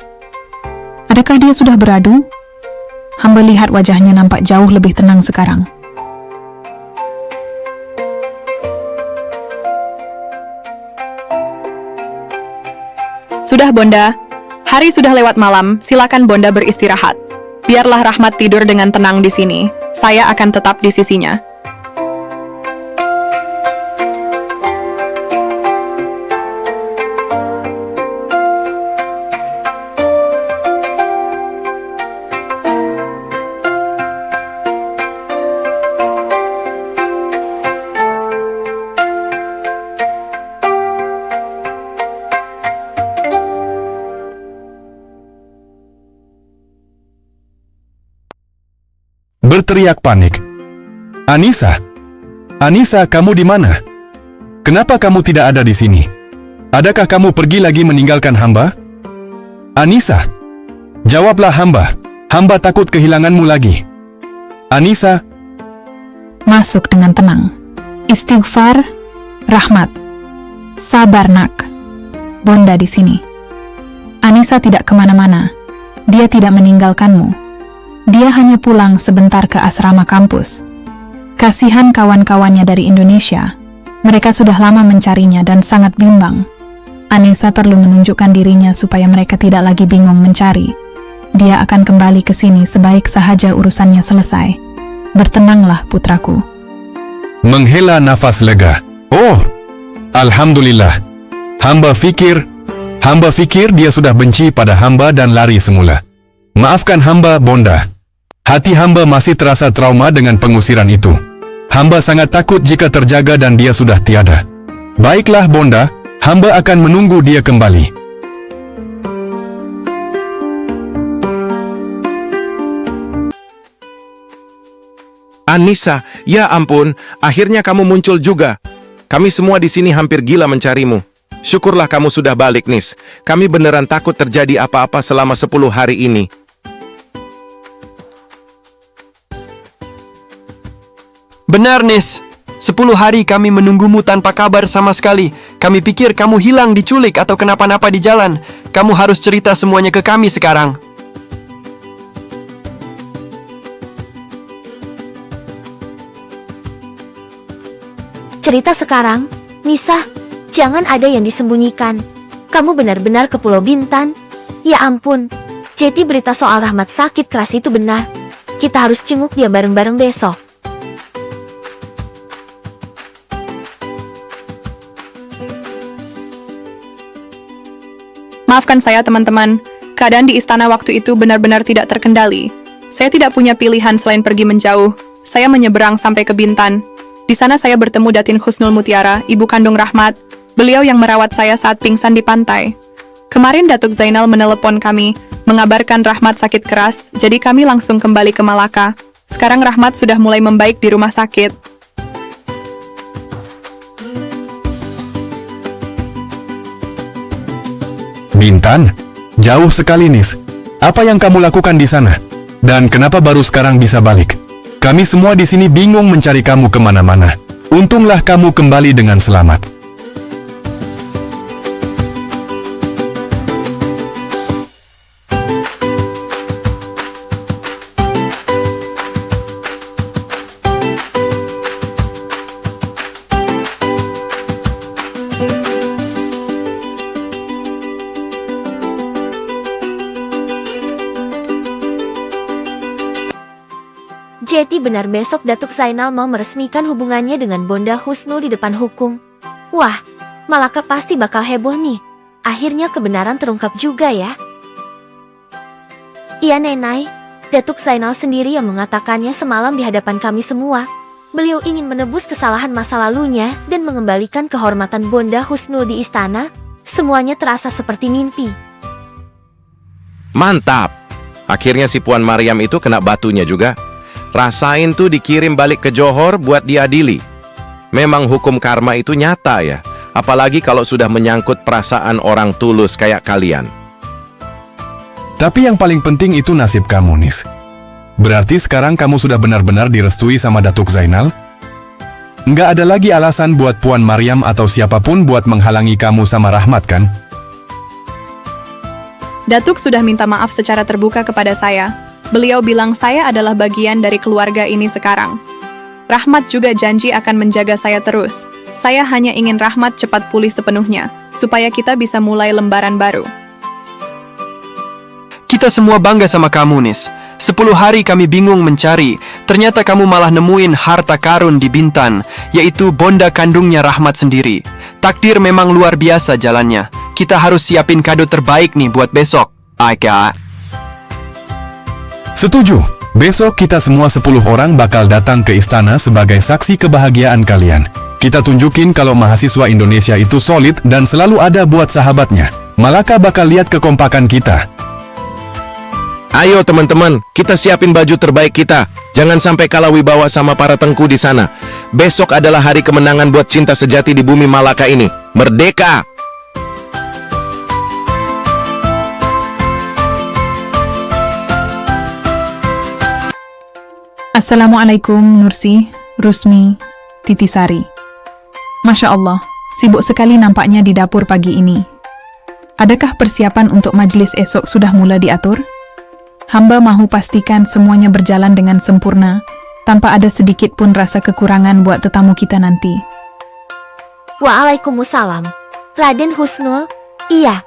Adakah dia sudah beradu? Hamba lihat wajahnya nampak jauh lebih tenang sekarang. Sudah, Bonda. Hari sudah lewat malam, silakan Bonda beristirahat. Biarlah Rahmat tidur dengan tenang di sini. Saya akan tetap di sisinya. Berteriak panik. Anissa? Anissa, kamu di mana? Kenapa kamu tidak ada di sini? Adakah kamu pergi lagi meninggalkan hamba? Anissa? Jawablah hamba. Hamba takut kehilanganmu lagi. Anissa? Masuk dengan tenang. Istighfar, Rahmat. Sabar, nak. Bonda di sini. Anissa tidak kemana-mana. Dia tidak meninggalkanmu. Dia hanya pulang sebentar ke asrama kampus. Kasihan kawan-kawannya dari Indonesia. Mereka sudah lama mencarinya dan sangat bimbang. Anissa perlu menunjukkan dirinya supaya mereka tidak lagi bingung mencari. Dia akan kembali ke sini sebaik sahaja urusannya selesai. Bertenanglah, putraku. Menghela nafas lega. Oh, Alhamdulillah. Hamba fikir dia sudah benci pada hamba dan lari semula. Maafkan hamba, Bonda. Hati hamba masih terasa trauma dengan pengusiran itu. Hamba sangat takut jika terjaga dan dia sudah tiada. Baiklah, Bonda. Hamba akan menunggu dia kembali. Anissa, ya ampun, akhirnya kamu muncul juga. Kami semua di sini hampir gila mencarimu. Syukurlah kamu sudah balik, Nis. Kami beneran takut terjadi apa-apa selama 10 hari ini. Benar, Nis. 10 hari kami menunggumu tanpa kabar sama sekali. Kami pikir kamu hilang, diculik, atau kenapa-napa di jalan. Kamu harus cerita semuanya ke kami sekarang. Cerita sekarang, Nisa, jangan ada yang disembunyikan. Kamu benar-benar ke Pulau Bintan? Ya ampun, Jadi berita soal Rahmat sakit keras itu benar. Kita harus jenguk dia bareng-bareng besok. Maafkan saya teman-teman, keadaan di istana waktu itu benar-benar tidak terkendali. Saya tidak punya pilihan selain pergi menjauh. Saya menyeberang sampai ke Bintan. Di sana saya bertemu Datin Husnul Mutiara, ibu kandung Rahmat. Beliau yang merawat saya saat pingsan di pantai. Kemarin Datuk Zainal menelepon kami, mengabarkan Rahmat sakit keras, jadi kami langsung kembali ke Malaka. Sekarang Rahmat sudah mulai membaik di rumah sakit. Bintan? Jauh sekali, Nis. Apa yang kamu lakukan di sana? Dan kenapa baru sekarang bisa balik? Kami semua di sini bingung mencari kamu kemana-mana. Untunglah kamu kembali dengan selamat. Jadi benar besok Datuk Zainal mau meresmikan hubungannya dengan Bonda Husnul di depan hukum. Wah, Malaka pasti bakal heboh nih. Akhirnya kebenaran terungkap juga ya. Iya Nenai, Datuk Zainal sendiri yang mengatakannya semalam di hadapan kami semua. Beliau ingin menebus kesalahan masa lalunya dan mengembalikan kehormatan Bonda Husnul di istana. Semuanya terasa seperti mimpi. Mantap. Akhirnya si Puan Maryam itu kena batunya juga. Rasain tuh dikirim balik ke Johor buat diadili. Memang hukum karma itu nyata ya. Apalagi kalau sudah menyangkut perasaan orang tulus kayak kalian. Tapi yang paling penting itu nasib kamu, Nis. Berarti sekarang kamu sudah benar-benar direstui sama Datuk Zainal? Nggak ada lagi alasan buat Puan Maryam atau siapapun buat menghalangi kamu sama Rahmat, kan? Datuk sudah minta maaf secara terbuka kepada saya. Beliau bilang saya adalah bagian dari keluarga ini sekarang. Rahmat juga janji akan menjaga saya terus. Saya hanya ingin Rahmat cepat pulih sepenuhnya, supaya kita bisa mulai lembaran baru. Kita semua bangga sama kamu, Nis. 10 hari kami bingung mencari, ternyata kamu malah nemuin harta karun di Bintan, yaitu bonda kandungnya Rahmat sendiri. Takdir memang luar biasa jalannya. Kita harus siapin kado terbaik nih buat besok. Aika. Setuju. Besok kita semua 10 orang bakal datang ke istana sebagai saksi kebahagiaan kalian. Kita tunjukin kalau mahasiswa Indonesia itu solid dan selalu ada buat sahabatnya. Malaka bakal lihat kekompakan kita. Ayo teman-teman, kita siapin baju terbaik kita. Jangan sampai kalah wibawa sama para tengku di sana. Besok adalah hari kemenangan buat cinta sejati di bumi Malaka ini. Merdeka! Assalamualaikum Nursi, Rusmi, Titisari. Masya Allah, sibuk sekali nampaknya di dapur pagi ini. Adakah persiapan untuk majelis esok sudah mulai diatur? Hamba mahu pastikan semuanya berjalan dengan sempurna, tanpa ada sedikit pun rasa kekurangan buat tetamu kita nanti. Waalaikumsalam. Raden Husnul? Iya,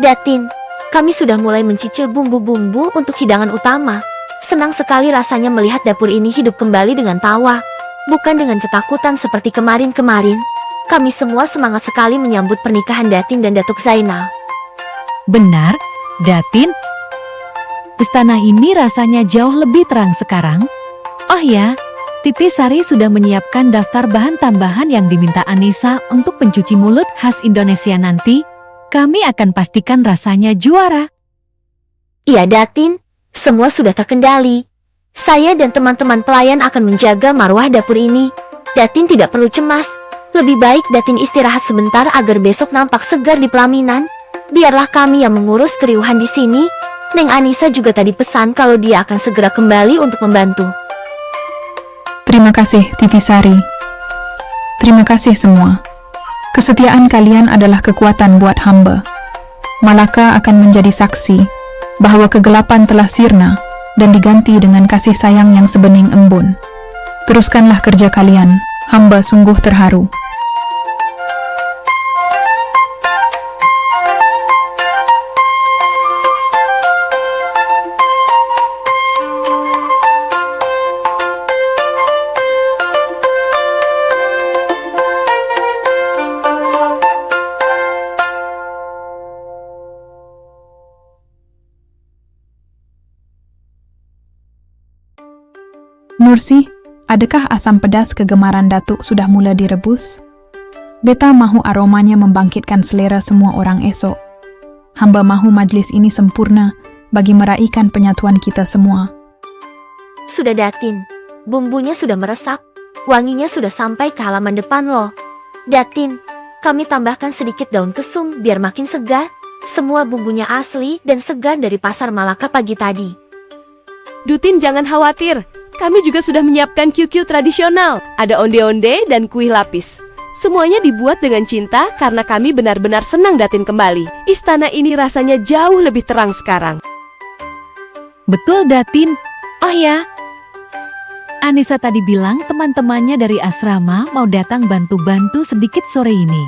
Datin. Kami sudah mulai mencicil bumbu-bumbu untuk hidangan utama. Senang sekali rasanya melihat dapur ini hidup kembali dengan tawa. Bukan dengan ketakutan seperti kemarin-kemarin. Kami semua semangat sekali menyambut pernikahan Datin dan Datuk Zainal. Benar, Datin? Istana ini rasanya jauh lebih terang sekarang. Oh ya, Titisari sudah menyiapkan daftar bahan tambahan yang diminta Anissa untuk pencuci mulut khas Indonesia nanti. Kami akan pastikan rasanya juara. Iya Datin, semua sudah terkendali. Saya dan teman-teman pelayan akan menjaga marwah dapur ini. Datin tidak perlu cemas. Lebih baik Datin istirahat sebentar agar besok nampak segar di pelaminan. Biarlah kami yang mengurus keriuhan di sini. Neng Anissa juga tadi pesan kalau dia akan segera kembali untuk membantu. Terima kasih, Titisari. Terima kasih semua. Kesetiaan kalian adalah kekuatan buat hamba. Malaka akan menjadi saksi bahwa kegelapan telah sirna dan diganti dengan kasih sayang yang sebening embun. Teruskanlah kerja kalian, hamba sungguh terharu. Nursi, adakah asam pedas kegemaran Datuk sudah mula direbus? Beta mahu aromanya membangkitkan selera semua orang esok. Hamba mahu majlis ini sempurna bagi meraihkan penyatuan kita semua. Sudah Datin, bumbunya sudah meresap, wanginya sudah sampai ke halaman depan loh. Datin, kami tambahkan sedikit daun kesum biar makin segar. Semua bumbunya asli dan segar dari pasar Malaka pagi tadi. Dutin jangan khawatir, kami juga sudah menyiapkan QQ tradisional. Ada onde-onde dan kuih lapis. Semuanya dibuat dengan cinta karena kami benar-benar senang Datin kembali. Istana ini rasanya jauh lebih terang sekarang. Betul, Datin. Oh ya, Anissa tadi bilang teman-temannya dari asrama mau datang bantu-bantu sedikit sore ini.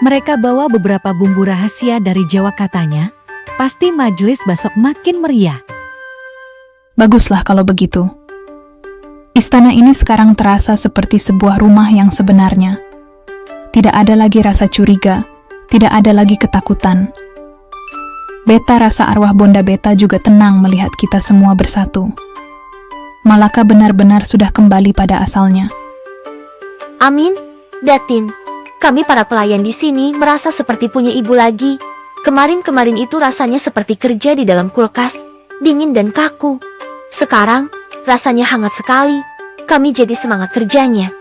Mereka bawa beberapa bumbu rahasia dari Jawa katanya. Pasti majelis besok makin meriah. Baguslah kalau begitu. Istana ini sekarang terasa seperti sebuah rumah yang sebenarnya. Tidak ada lagi rasa curiga, tidak ada lagi ketakutan. Beta rasa arwah Bonda Beta juga tenang melihat kita semua bersatu. Malaka benar-benar sudah kembali pada asalnya. Amin, Datin. Kami para pelayan di sini merasa seperti punya ibu lagi. Kemarin-kemarin itu rasanya seperti kerja di dalam kulkas, dingin dan kaku. Sekarang, rasanya hangat sekali. Kami jadi semangat kerjanya.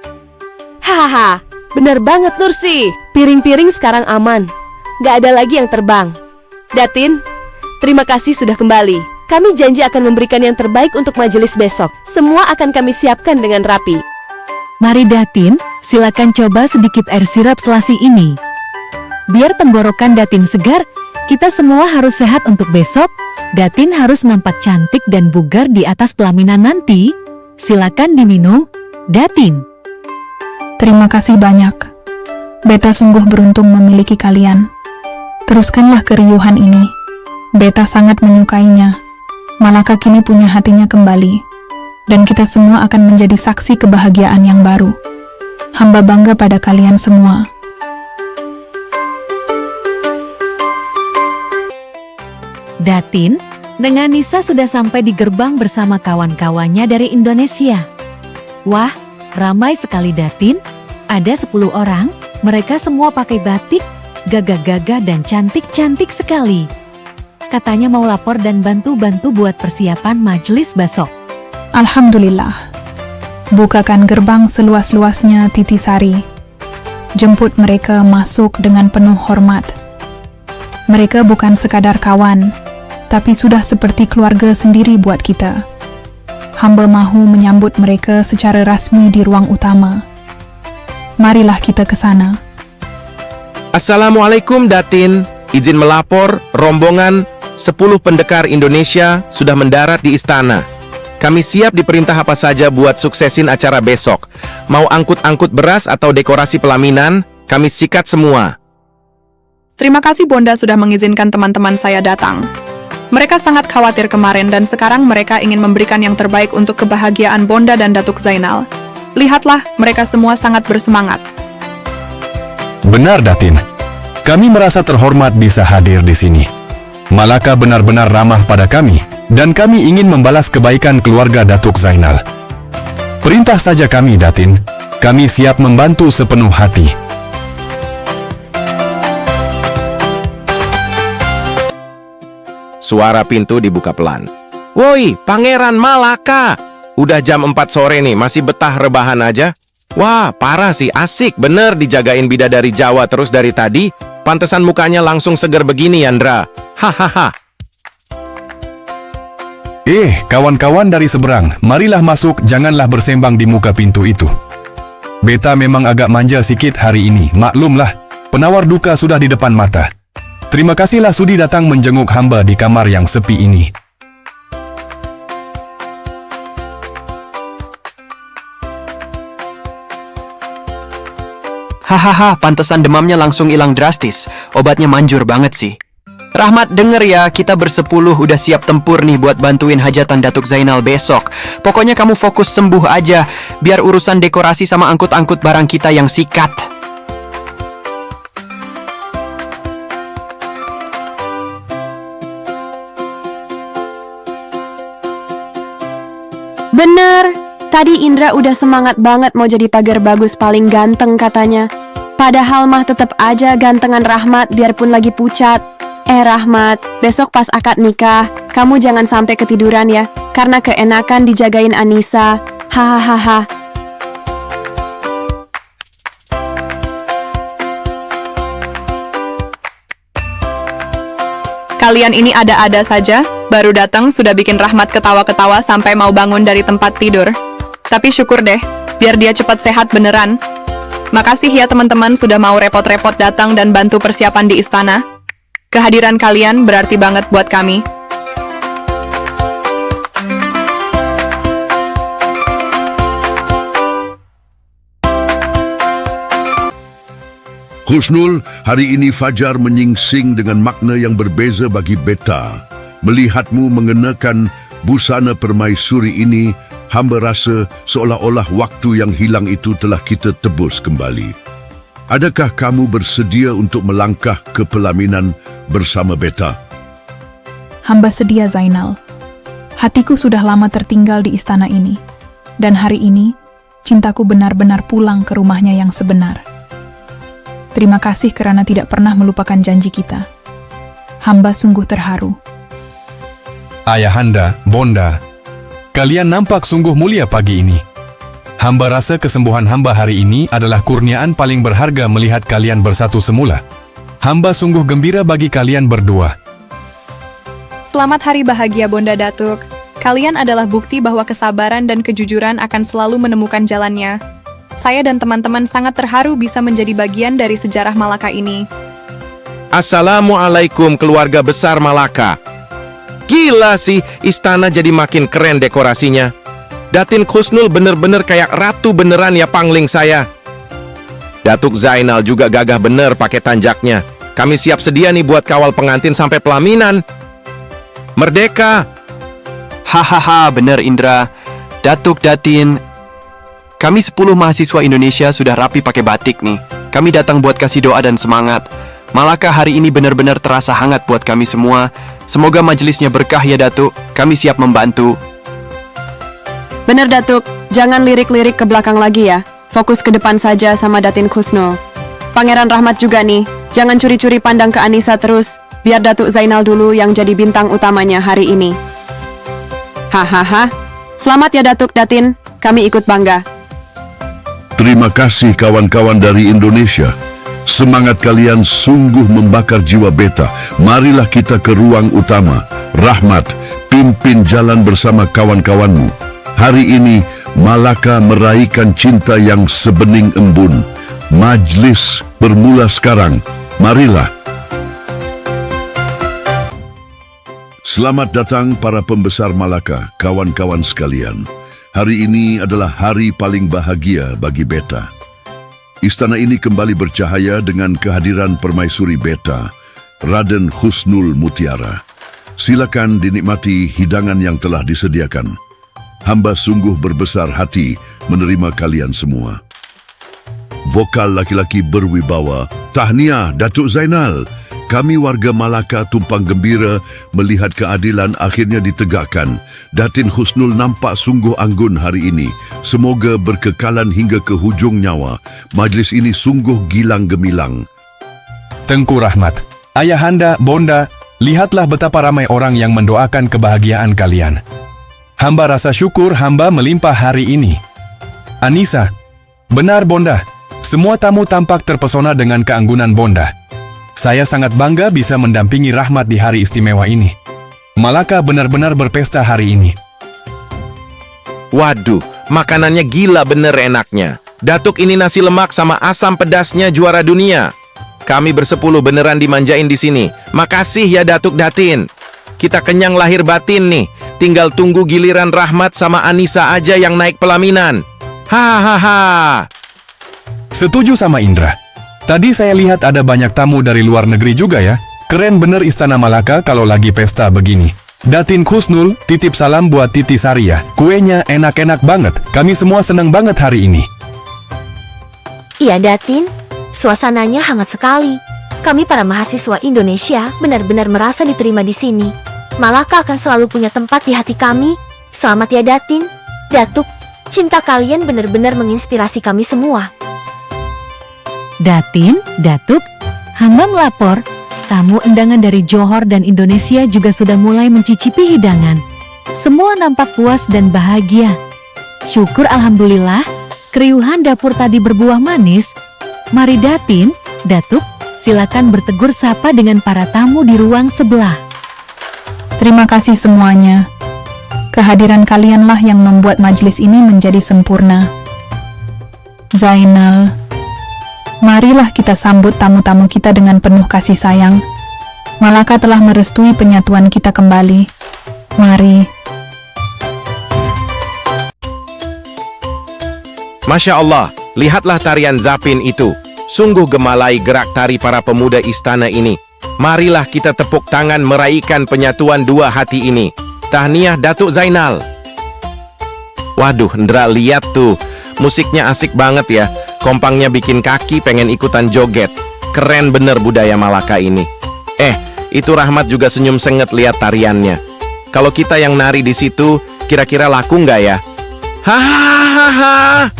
Hahaha, benar banget Nursi. Piring-piring sekarang aman. Gak ada lagi yang terbang. Datin, terima kasih sudah kembali. Kami janji akan memberikan yang terbaik untuk majelis besok. Semua akan kami siapkan dengan rapi. Mari Datin, silakan coba sedikit air sirap selasi ini. Biar tenggorokan Datin segar, kita semua harus sehat untuk besok. Datin harus nampak cantik dan bugar di atas pelaminan nanti. Silakan diminum, Datin. Terima kasih banyak. Beta sungguh beruntung memiliki kalian. Teruskanlah keriuhan ini. Beta sangat menyukainya. Malaka kini punya hatinya kembali. Dan kita semua akan menjadi saksi kebahagiaan yang baru. Hamba bangga pada kalian semua. Datin, dengan Nisa sudah sampai di gerbang bersama kawan-kawannya dari Indonesia. Wah, ramai sekali Datin. Ada 10 orang, mereka semua pakai batik, gagah-gagah dan cantik-cantik sekali. Katanya mau lapor dan bantu-bantu buat persiapan majelis besok. Alhamdulillah. Bukakan gerbang seluas-luasnya, Titi Sari. Jemput mereka masuk dengan penuh hormat. Mereka bukan sekadar kawan, tapi sudah seperti keluarga sendiri buat kita. Hamba mahu menyambut mereka secara rasmi di ruang utama. Marilah kita ke sana. Assalamualaikum Datin. Izin melapor, rombongan 10 pendekar Indonesia sudah mendarat di istana. Kami siap diperintah apa saja buat suksesin acara besok. Mau angkut-angkut beras atau dekorasi pelaminan, kami sikat semua. Terima kasih Bonda sudah mengizinkan teman-teman saya datang. Mereka sangat khawatir kemarin dan sekarang mereka ingin memberikan yang terbaik untuk kebahagiaan Bonda dan Datuk Zainal. Lihatlah, mereka semua sangat bersemangat. Benar, Datin. Kami merasa terhormat bisa hadir di sini. Malaka benar-benar ramah pada kami, dan kami ingin membalas kebaikan keluarga Datuk Zainal. Perintah saja kami, Datin. Kami siap membantu sepenuh hati. Suara pintu dibuka pelan. Woi, Pangeran Malaka! Udah jam 4 sore nih, masih betah rebahan aja? Wah, parah sih, asik bener dijagain bidadari Jawa terus dari tadi. Pantesan mukanya langsung seger begini, Yandra. Hahaha. Kawan-kawan dari seberang, marilah masuk, janganlah bersembang di muka pintu itu. Beta memang agak manja sikit hari ini, maklumlah. Penawar duka sudah di depan mata. Terima kasihlah sudi datang menjenguk hamba di kamar yang sepi ini. Hahaha, pantesan demamnya langsung hilang drastis. Obatnya manjur banget sih. Rahmat, denger ya, kita bersepuluh udah siap tempur nih buat bantuin hajatan Datuk Zainal besok. Pokoknya kamu fokus sembuh aja, biar urusan dekorasi sama angkut-angkut barang kita yang sikat. Bener, Tadi Indra udah semangat banget mau jadi pagar bagus paling ganteng katanya. Padahal mah tetep aja gantengan Rahmat biarpun lagi pucat. Rahmat, besok pas akad nikah, kamu jangan sampai ketiduran ya, karena keenakan dijagain Anissa. Hahaha. Kalian ini ada-ada saja, baru datang sudah bikin Rahmat ketawa-ketawa sampai mau bangun dari tempat tidur. Tapi syukur deh, biar dia cepat sehat beneran. Makasih ya teman-teman sudah mau repot-repot datang dan bantu persiapan di istana. Kehadiran kalian berarti banget buat kami. Husnul, hari ini Fajar menyingsing dengan makna yang berbeza bagi beta. Melihatmu mengenakan busana permaisuri ini, hamba rasa seolah-olah waktu yang hilang itu telah kita tebus kembali. Adakah kamu bersedia untuk melangkah ke pelaminan bersama beta? Hamba sedia, Zainal. Hatiku sudah lama tertinggal di istana ini. Dan hari ini, cintaku benar-benar pulang ke rumahnya yang sebenar. Terima kasih kerana tidak pernah melupakan janji kita. Hamba sungguh terharu. Ayahanda, Bonda, kalian nampak sungguh mulia pagi ini. Hamba rasa kesembuhan hamba hari ini adalah kurniaan paling berharga melihat kalian bersatu semula. Hamba sungguh gembira bagi kalian berdua. Selamat hari bahagia Bonda Datuk. Kalian adalah bukti bahwa kesabaran dan kejujuran akan selalu menemukan jalannya. Saya dan teman-teman sangat terharu bisa menjadi bagian dari sejarah Malaka ini. Assalamualaikum keluarga besar Malaka. Gila sih, istana jadi makin keren dekorasinya. Datin Husnul bener-bener kayak ratu beneran ya pangling saya. Datuk Zainal juga gagah bener pakai tanjaknya. Kami siap sedia nih buat kawal pengantin sampai pelaminan. Merdeka! Hahaha, bener Indra. Datuk, Datin. Kami 10 mahasiswa Indonesia sudah rapi pakai batik nih. Kami datang buat kasih doa dan semangat. Malaka hari ini benar-benar terasa hangat buat kami semua. Semoga majelisnya berkah ya Datuk. Kami siap membantu. Bener Datuk, jangan lirik-lirik ke belakang lagi ya. Fokus ke depan saja sama Datin Husnul. Pangeran Rahmat juga nih, jangan curi-curi pandang ke Anissa terus. Biar Datuk Zainal dulu yang jadi bintang utamanya hari ini. Hahaha, selamat ya Datuk Datin, kami ikut bangga. Terima kasih kawan-kawan dari Indonesia. Semangat kalian sungguh membakar jiwa beta. Marilah kita ke ruang utama. Rahmat, pimpin jalan bersama kawan-kawanmu. Hari ini, Malaka meraihkan cinta yang sebening embun. Majlis bermula sekarang. Marilah. Selamat datang para pembesar Malaka, kawan-kawan sekalian. Hari ini adalah hari paling bahagia bagi beta. Istana ini kembali bercahaya dengan kehadiran permaisuri beta, Raden Husnul Mutiara. Silakan dinikmati hidangan yang telah disediakan. Hamba sungguh berbesar hati menerima kalian semua. Vokal laki-laki berwibawa, tahniah Datuk Zainal. Kami warga Malaka tumpang gembira melihat keadilan akhirnya ditegakkan. Datin Husnul nampak sungguh anggun hari ini. Semoga berkekalan hingga ke hujung nyawa. Majlis ini sungguh gilang gemilang. Tengku Rahmat, Ayahanda, Bonda, lihatlah betapa ramai orang yang mendoakan kebahagiaan kalian. Hamba rasa syukur hamba melimpah hari ini. Anissa, benar Bonda, semua tamu tampak terpesona dengan keanggunan Bonda. Saya sangat bangga bisa mendampingi Rahmat di hari istimewa ini. Malaka benar-benar berpesta hari ini. Waduh, makanannya gila bener enaknya. Datuk ini nasi lemak sama asam pedasnya juara dunia. Kami bersepuluh beneran dimanjain di sini. Makasih ya Datuk Datin. Kita kenyang lahir batin nih. Tinggal tunggu giliran Rahmat sama Anissa aja yang naik pelaminan. Hahaha. Setuju sama Indra. Tadi saya lihat ada banyak tamu dari luar negeri juga ya. Keren bener Istana Malaka kalau lagi pesta begini. Datin Husnul, titip salam buat Titi Sari ya. Kuenya enak-enak banget. Kami semua senang banget hari ini. Iya Datin, suasananya hangat sekali. Kami para mahasiswa Indonesia benar-benar merasa diterima di sini. Malaka akan selalu punya tempat di hati kami. Selamat ya Datin. Datuk, Cinta kalian benar-benar menginspirasi kami semua. Datin, Datuk, hamba melapor, tamu undangan dari Johor dan Indonesia juga sudah mulai mencicipi hidangan. Semua nampak puas dan bahagia. Syukur alhamdulillah, keriuhan dapur tadi berbuah manis. Mari Datin, Datuk, silakan bertegur sapa dengan para tamu di ruang sebelah. Terima kasih semuanya. Kehadiran kalianlah yang membuat majelis ini menjadi sempurna. Zainal, marilah kita sambut tamu-tamu kita dengan penuh kasih sayang. Malaka telah merestui penyatuan kita kembali. Mari. Masya Allah, lihatlah tarian Zapin itu. Sungguh gemalai gerak tari para pemuda istana ini. Marilah kita tepuk tangan meraihkan penyatuan dua hati ini. Tahniah Datuk Zainal. Waduh, Ndra, lihat tuh. Musiknya asik banget ya. Kompangnya bikin kaki pengen ikutan joget. Keren bener budaya Malaka ini. Itu Rahmat juga senyum senget lihat tariannya. Kalau kita yang nari di situ, kira-kira laku nggak ya? Hahaha.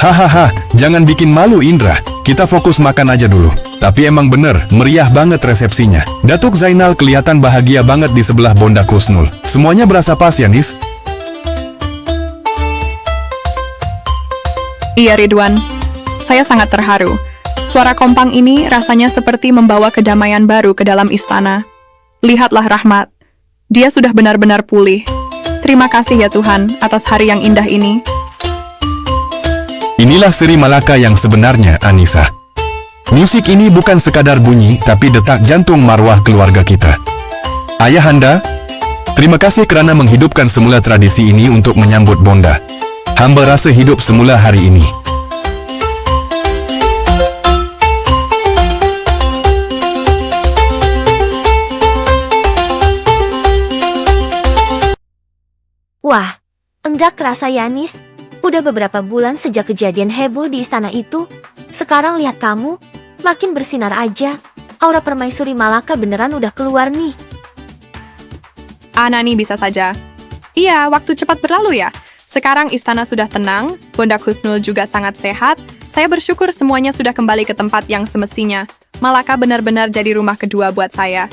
Hahaha, jangan bikin malu Indra. Kita fokus makan aja dulu. Tapi emang bener, meriah banget resepsinya. Datuk Zainal kelihatan bahagia banget di sebelah Bonda Kusnul. Semuanya berasa pas ya, Nis? Iya Ridwan, saya sangat terharu. Suara kompang ini rasanya seperti membawa kedamaian baru ke dalam istana. Lihatlah Rahmat, dia sudah benar-benar pulih. Terima kasih ya Tuhan atas hari yang indah ini. Inilah Seri Malaka yang sebenarnya, Anissa. Musik ini bukan sekadar bunyi, tapi detak jantung marwah keluarga kita. Ayahanda, terima kasih kerana menghidupkan semula tradisi ini untuk menyambut Bonda. Hamba rasa hidup semula hari ini. Wah, enggak kerasa ya, Nis. Udah beberapa bulan sejak kejadian heboh di istana itu. Sekarang lihat kamu, makin bersinar aja. Aura permaisuri Malaka beneran udah keluar nih. Anani bisa saja. Iya, waktu cepat berlalu ya. Sekarang istana sudah tenang, Bonda Kusnul juga sangat sehat. Saya bersyukur semuanya sudah kembali ke tempat yang semestinya. Malaka benar-benar jadi rumah kedua buat saya.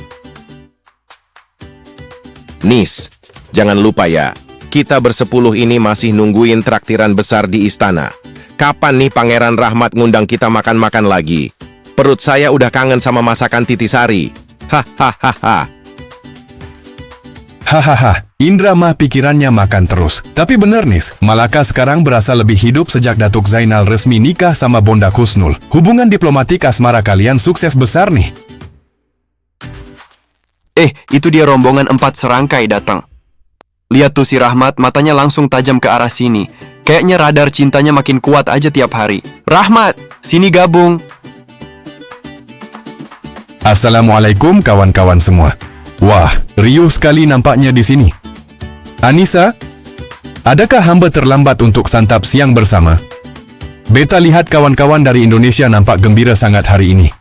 Nis, jangan lupa ya. Kita bersepuluh ini masih nungguin traktiran besar di istana. Kapan nih Pangeran Rahmat ngundang kita makan-makan lagi? Perut saya udah kangen sama masakan Titi Sari. Hahaha. Hahaha, Indra mah pikirannya makan terus. Tapi bener Nis, Malaka sekarang berasa lebih hidup sejak Datuk Zainal resmi nikah sama Bonda Kusnul. Hubungan diplomatik asmara kalian sukses besar nih. Itu dia rombongan 4 serangkai datang. Lihat tuh si Rahmat, matanya langsung tajam ke arah sini. Kayaknya radar cintanya makin kuat aja tiap hari. Rahmat, sini gabung. Assalamualaikum kawan-kawan semua. Wah, riuh sekali nampaknya di sini. Anissa, adakah hamba terlambat untuk santap siang bersama? Beta lihat kawan-kawan dari Indonesia nampak gembira sangat hari ini.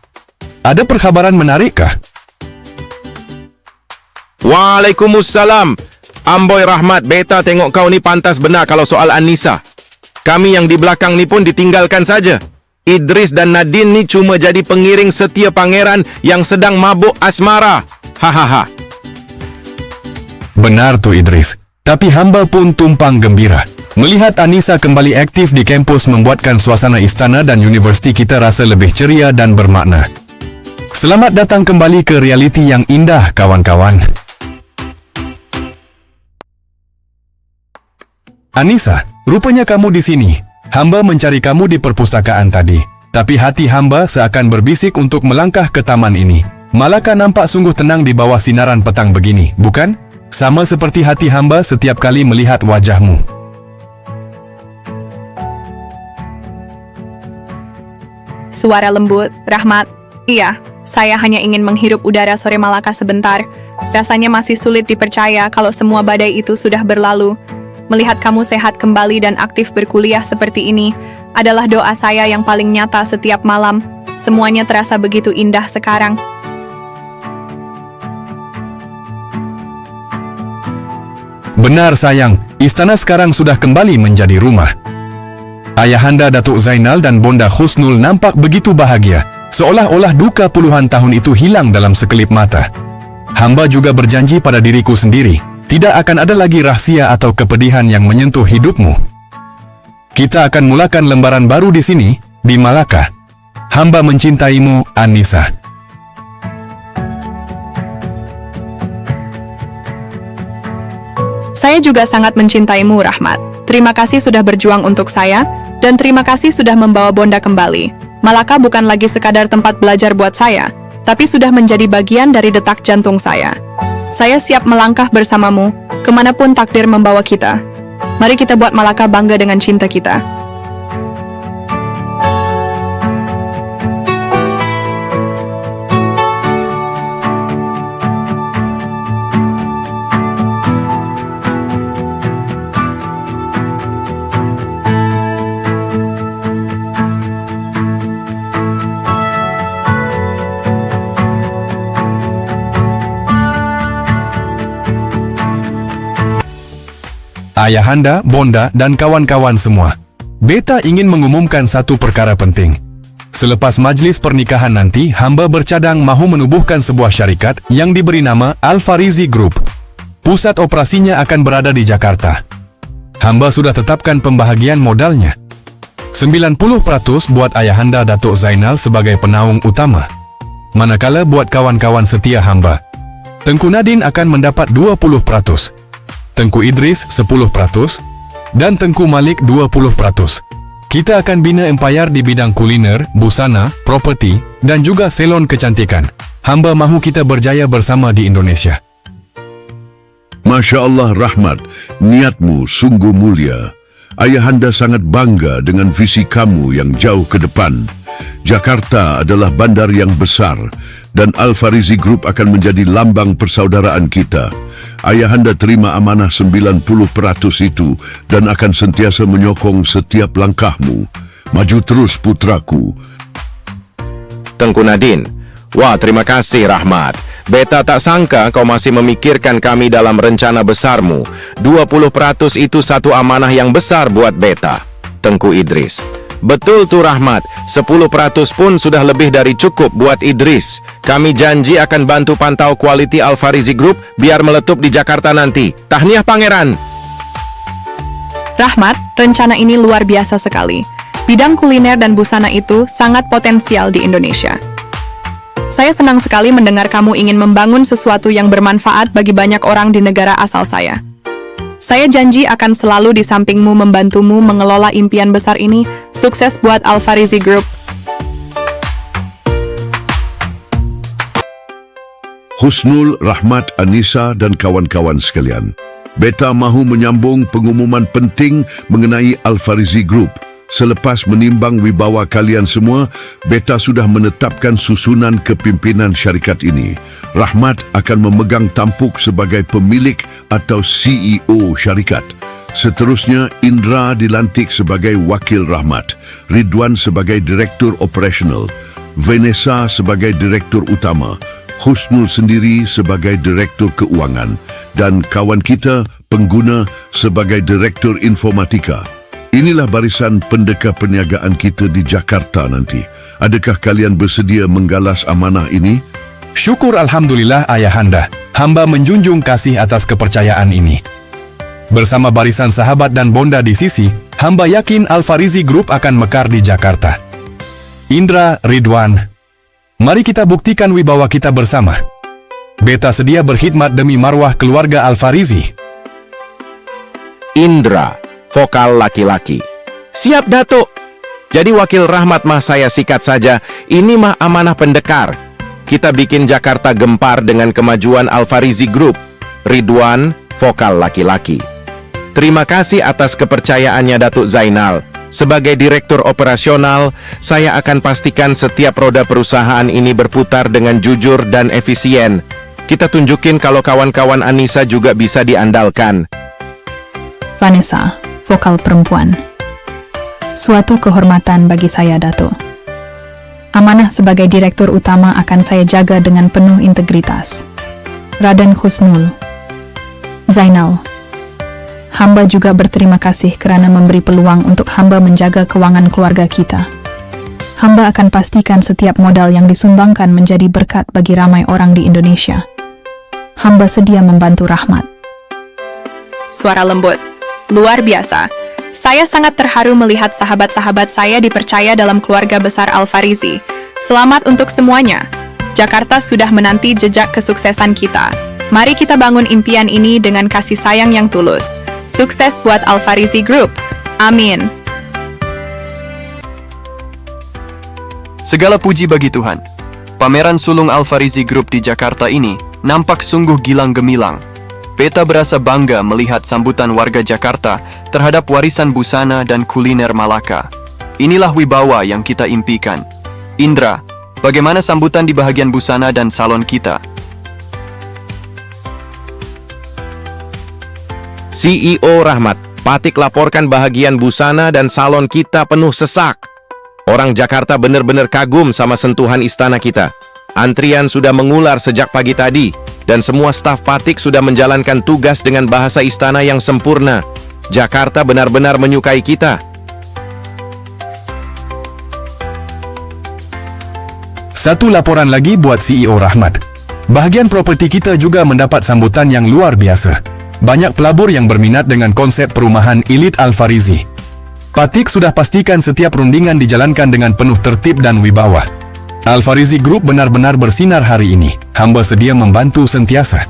Ada perkhabaran menarikkah? Waalaikumsalam. Amboy Rahmat, beta tengok kau ni pantas benar kalau soal Anissa. Kami yang di belakang ni pun ditinggalkan saja. Idris dan Nadine ni cuma jadi pengiring setia pangeran yang sedang mabuk asmara. Hahaha. Benar tuh Idris. Tapi hamba pun tumpang gembira. Melihat Anissa kembali aktif di kampus membuatkan suasana istana dan universiti kita rasa lebih ceria dan bermakna. Selamat datang kembali ke realiti yang indah, kawan-kawan. Anissa, rupanya kamu di sini. Hamba mencari kamu di perpustakaan tadi. Tapi hati hamba seakan berbisik untuk melangkah ke taman ini. Malaka nampak sungguh tenang di bawah sinaran petang begini, bukan? Sama seperti hati hamba setiap kali melihat wajahmu. Suara lembut, Rahmat. Iya, saya hanya ingin menghirup udara sore Malaka sebentar. Rasanya masih sulit dipercaya kalau semua badai itu sudah berlalu. Melihat kamu sehat kembali dan aktif berkuliah seperti ini adalah doa saya yang paling nyata setiap malam. Semuanya terasa begitu indah sekarang. Benar sayang, istana sekarang sudah kembali menjadi rumah. Ayahanda Datuk Zainal dan Bonda Husnul nampak begitu bahagia, seolah-olah duka puluhan tahun itu hilang dalam sekelip mata. Hamba juga berjanji pada diriku sendiri, tidak akan ada lagi rahsia atau kepedihan yang menyentuh hidupmu. Kita akan mulakan lembaran baru di sini, di Malaka. Hamba mencintaimu, Anissa. Saya juga sangat mencintaimu, Rahmat. Terima kasih sudah berjuang untuk saya, dan terima kasih sudah membawa Bonda kembali. Malaka bukan lagi sekadar tempat belajar buat saya, tapi sudah menjadi bagian dari detak jantung saya. Saya siap melangkah bersamamu, kemanapun takdir membawa kita. Mari kita buat Malaka bangga dengan cinta kita. Ayahanda, Bonda, dan kawan-kawan semua. Beta ingin mengumumkan satu perkara penting. Selepas majlis pernikahan nanti, hamba bercadang mahu menubuhkan sebuah syarikat yang diberi nama Al-Farizi Group. Pusat operasinya akan berada di Jakarta. Hamba sudah tetapkan pembahagian modalnya. 90% buat Ayahanda Datuk Zainal sebagai penaung utama. Manakala buat kawan-kawan setia hamba, Tengku Nadin akan mendapat 20%. Tengku Idris 10%, dan Tengku Malik 20%. Kita akan bina empayar di bidang kuliner, busana, properti, dan juga salon kecantikan. Hamba mahu kita berjaya bersama di Indonesia. Masya Allah, Rahmat, niatmu sungguh mulia. Ayahanda sangat bangga dengan visi kamu yang jauh ke depan. Jakarta adalah bandar yang besar dan Al-Farizi Group akan menjadi lambang persaudaraan kita. Ayahanda terima amanah 90% itu dan akan sentiasa menyokong setiap langkahmu. Maju terus putraku. Tengku Nadin, wah terima kasih Rahmat. Beta tak sangka kau masih memikirkan kami dalam rencana besarmu. 20% itu satu amanah yang besar buat beta. Tengku Idris, betul tuh Rahmat, 10% pun sudah lebih dari cukup buat Idris. Kami janji akan bantu pantau kualiti Al-Farizi Group biar meletup di Jakarta nanti. Tahniah Pangeran. Rahmat, rencana ini luar biasa sekali. Bidang kuliner dan busana itu sangat potensial di Indonesia. Saya senang sekali mendengar kamu ingin membangun sesuatu yang bermanfaat bagi banyak orang di negara asal saya. Saya janji akan selalu di sampingmu membantumu mengelola impian besar ini. Sukses buat Al-Farizi Group. Husnul, Rahmat, Anissa dan kawan-kawan sekalian. Beta mahu menyambung pengumuman penting mengenai Al-Farizi Group. Selepas menimbang wibawa kalian semua, Beta sudah menetapkan susunan kepimpinan syarikat ini. Rahmat akan memegang tampuk sebagai pemilik atau CEO syarikat. Seterusnya, Indra dilantik sebagai wakil Rahmat, Ridwan sebagai direktur operasional, Vanessa sebagai direktur utama, Husnul sendiri sebagai direktur keuangan, dan kawan kita, pengguna, sebagai direktur informatika. Inilah barisan pendekar perniagaan kita di Jakarta nanti. Adakah kalian bersedia menggalas amanah ini? Syukur Alhamdulillah Ayahanda, hamba menjunjung kasih atas kepercayaan ini. Bersama barisan sahabat dan bonda di sisi, hamba yakin Al-Farizi Group akan mekar di Jakarta. Indra, Ridwan, mari kita buktikan wibawa kita bersama. Beta sedia berkhidmat demi marwah keluarga Al-Farizi. Indra, vokal laki-laki. Siap Datuk. Jadi wakil Rahmat mah saya sikat saja. Ini mah amanah pendekar. Kita bikin Jakarta gempar dengan kemajuan Al-Farizi Group. Ridwan, vokal laki-laki. Terima kasih atas kepercayaannya Datuk Zainal. Sebagai direktur operasional, saya akan pastikan setiap roda perusahaan ini berputar dengan jujur dan efisien. Kita tunjukin kalau kawan-kawan Anissa juga bisa diandalkan. Vanessa, vokal perempuan. Suatu kehormatan bagi saya, Datuk. Amanah sebagai direktur utama akan saya jaga dengan penuh integritas. Raden Husnul, Zainal, Hamba juga berterima kasih kerana memberi peluang untuk hamba menjaga keuangan keluarga kita. Hamba akan pastikan setiap modal yang disumbangkan menjadi berkat bagi ramai orang di Indonesia. Hamba sedia membantu Rahmat. Suara lembut. Luar biasa. Saya sangat terharu melihat sahabat-sahabat saya dipercaya dalam keluarga besar Al-Farizi. Selamat untuk semuanya. Jakarta sudah menanti jejak kesuksesan kita. Mari kita bangun impian ini dengan kasih sayang yang tulus. Sukses buat Al-Farizi Group. Amin. Segala puji bagi Tuhan. Pameran sulung Al-Farizi Group di Jakarta ini nampak sungguh gilang gemilang. Beta berasa bangga melihat sambutan warga Jakarta terhadap warisan busana dan kuliner Malaka. Inilah wibawa yang kita impikan. Indra, bagaimana sambutan di bahagian busana dan salon kita? CEO Rahmat, Patik laporkan bahagian busana dan salon kita penuh sesak. Orang Jakarta benar-benar kagum sama sentuhan istana kita. Antrian sudah mengular sejak pagi tadi, dan semua staf Patik sudah menjalankan tugas dengan bahasa istana yang sempurna. Jakarta benar-benar menyukai kita. Satu laporan lagi buat CEO Rahmat. Bahagian properti kita juga mendapat sambutan yang luar biasa. Banyak pelabur yang berminat dengan konsep perumahan elit Al-Farizi. Patik sudah pastikan setiap rundingan dijalankan dengan penuh tertib dan wibawa. Al-Farizi Group benar-benar bersinar hari ini. Hamba sedia membantu sentiasa.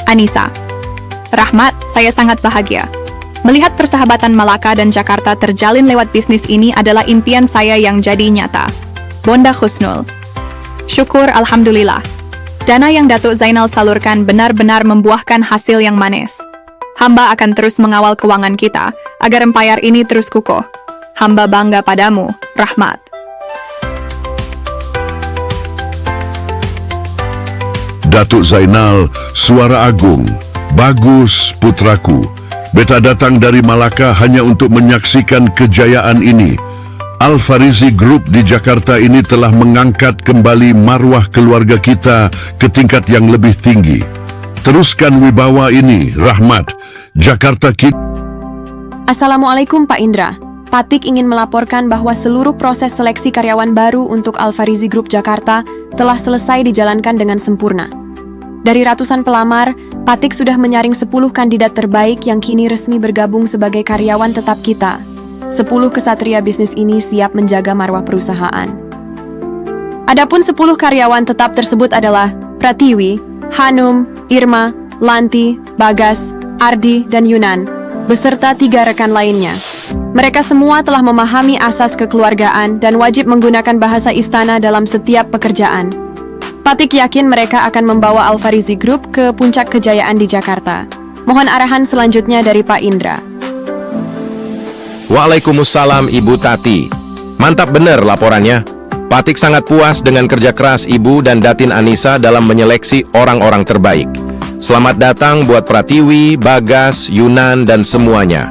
Anissa. Rahmat, saya sangat bahagia. Melihat persahabatan Malaka dan Jakarta terjalin lewat bisnis ini adalah impian saya yang jadi nyata. Bonda Khusnul. Syukur Alhamdulillah. Dana yang Datuk Zainal salurkan benar-benar membuahkan hasil yang manis. Hamba akan terus mengawal keuangan kita agar empayar ini terus kukuh. Hamba bangga padamu, Rahmat. Datuk Zainal, suara agung. Bagus, putraku. Beta datang dari Malaka hanya untuk menyaksikan kejayaan ini. Al-Farizi Group di Jakarta ini telah mengangkat kembali marwah keluarga kita ke tingkat yang lebih tinggi. Teruskan wibawa ini, Rahmat. Jakarta kita... Assalamualaikum Pak Indra. Patik ingin melaporkan bahwa seluruh proses seleksi karyawan baru untuk Al-Farizi Group Jakarta telah selesai dijalankan dengan sempurna. Dari ratusan pelamar, Patik sudah menyaring 10 kandidat terbaik yang kini resmi bergabung sebagai karyawan tetap kita. 10 kesatria bisnis ini siap menjaga marwah perusahaan. Adapun 10 karyawan tetap tersebut adalah Pratiwi, Hanum, Irma, Lanti, Bagas, Ardi, dan Yunan, beserta 3 rekan lainnya. Mereka semua telah memahami asas kekeluargaan dan wajib menggunakan bahasa istana dalam setiap pekerjaan. Patik yakin mereka akan membawa Al-Farizi Group ke puncak kejayaan di Jakarta. Mohon arahan selanjutnya dari Pak Indra. Waalaikumsalam Ibu Tati. Mantap bener laporannya. Patik sangat puas dengan kerja keras Ibu dan Datin Anissa dalam menyeleksi orang-orang terbaik. Selamat datang buat Pratiwi, Bagas, Yunan, dan semuanya.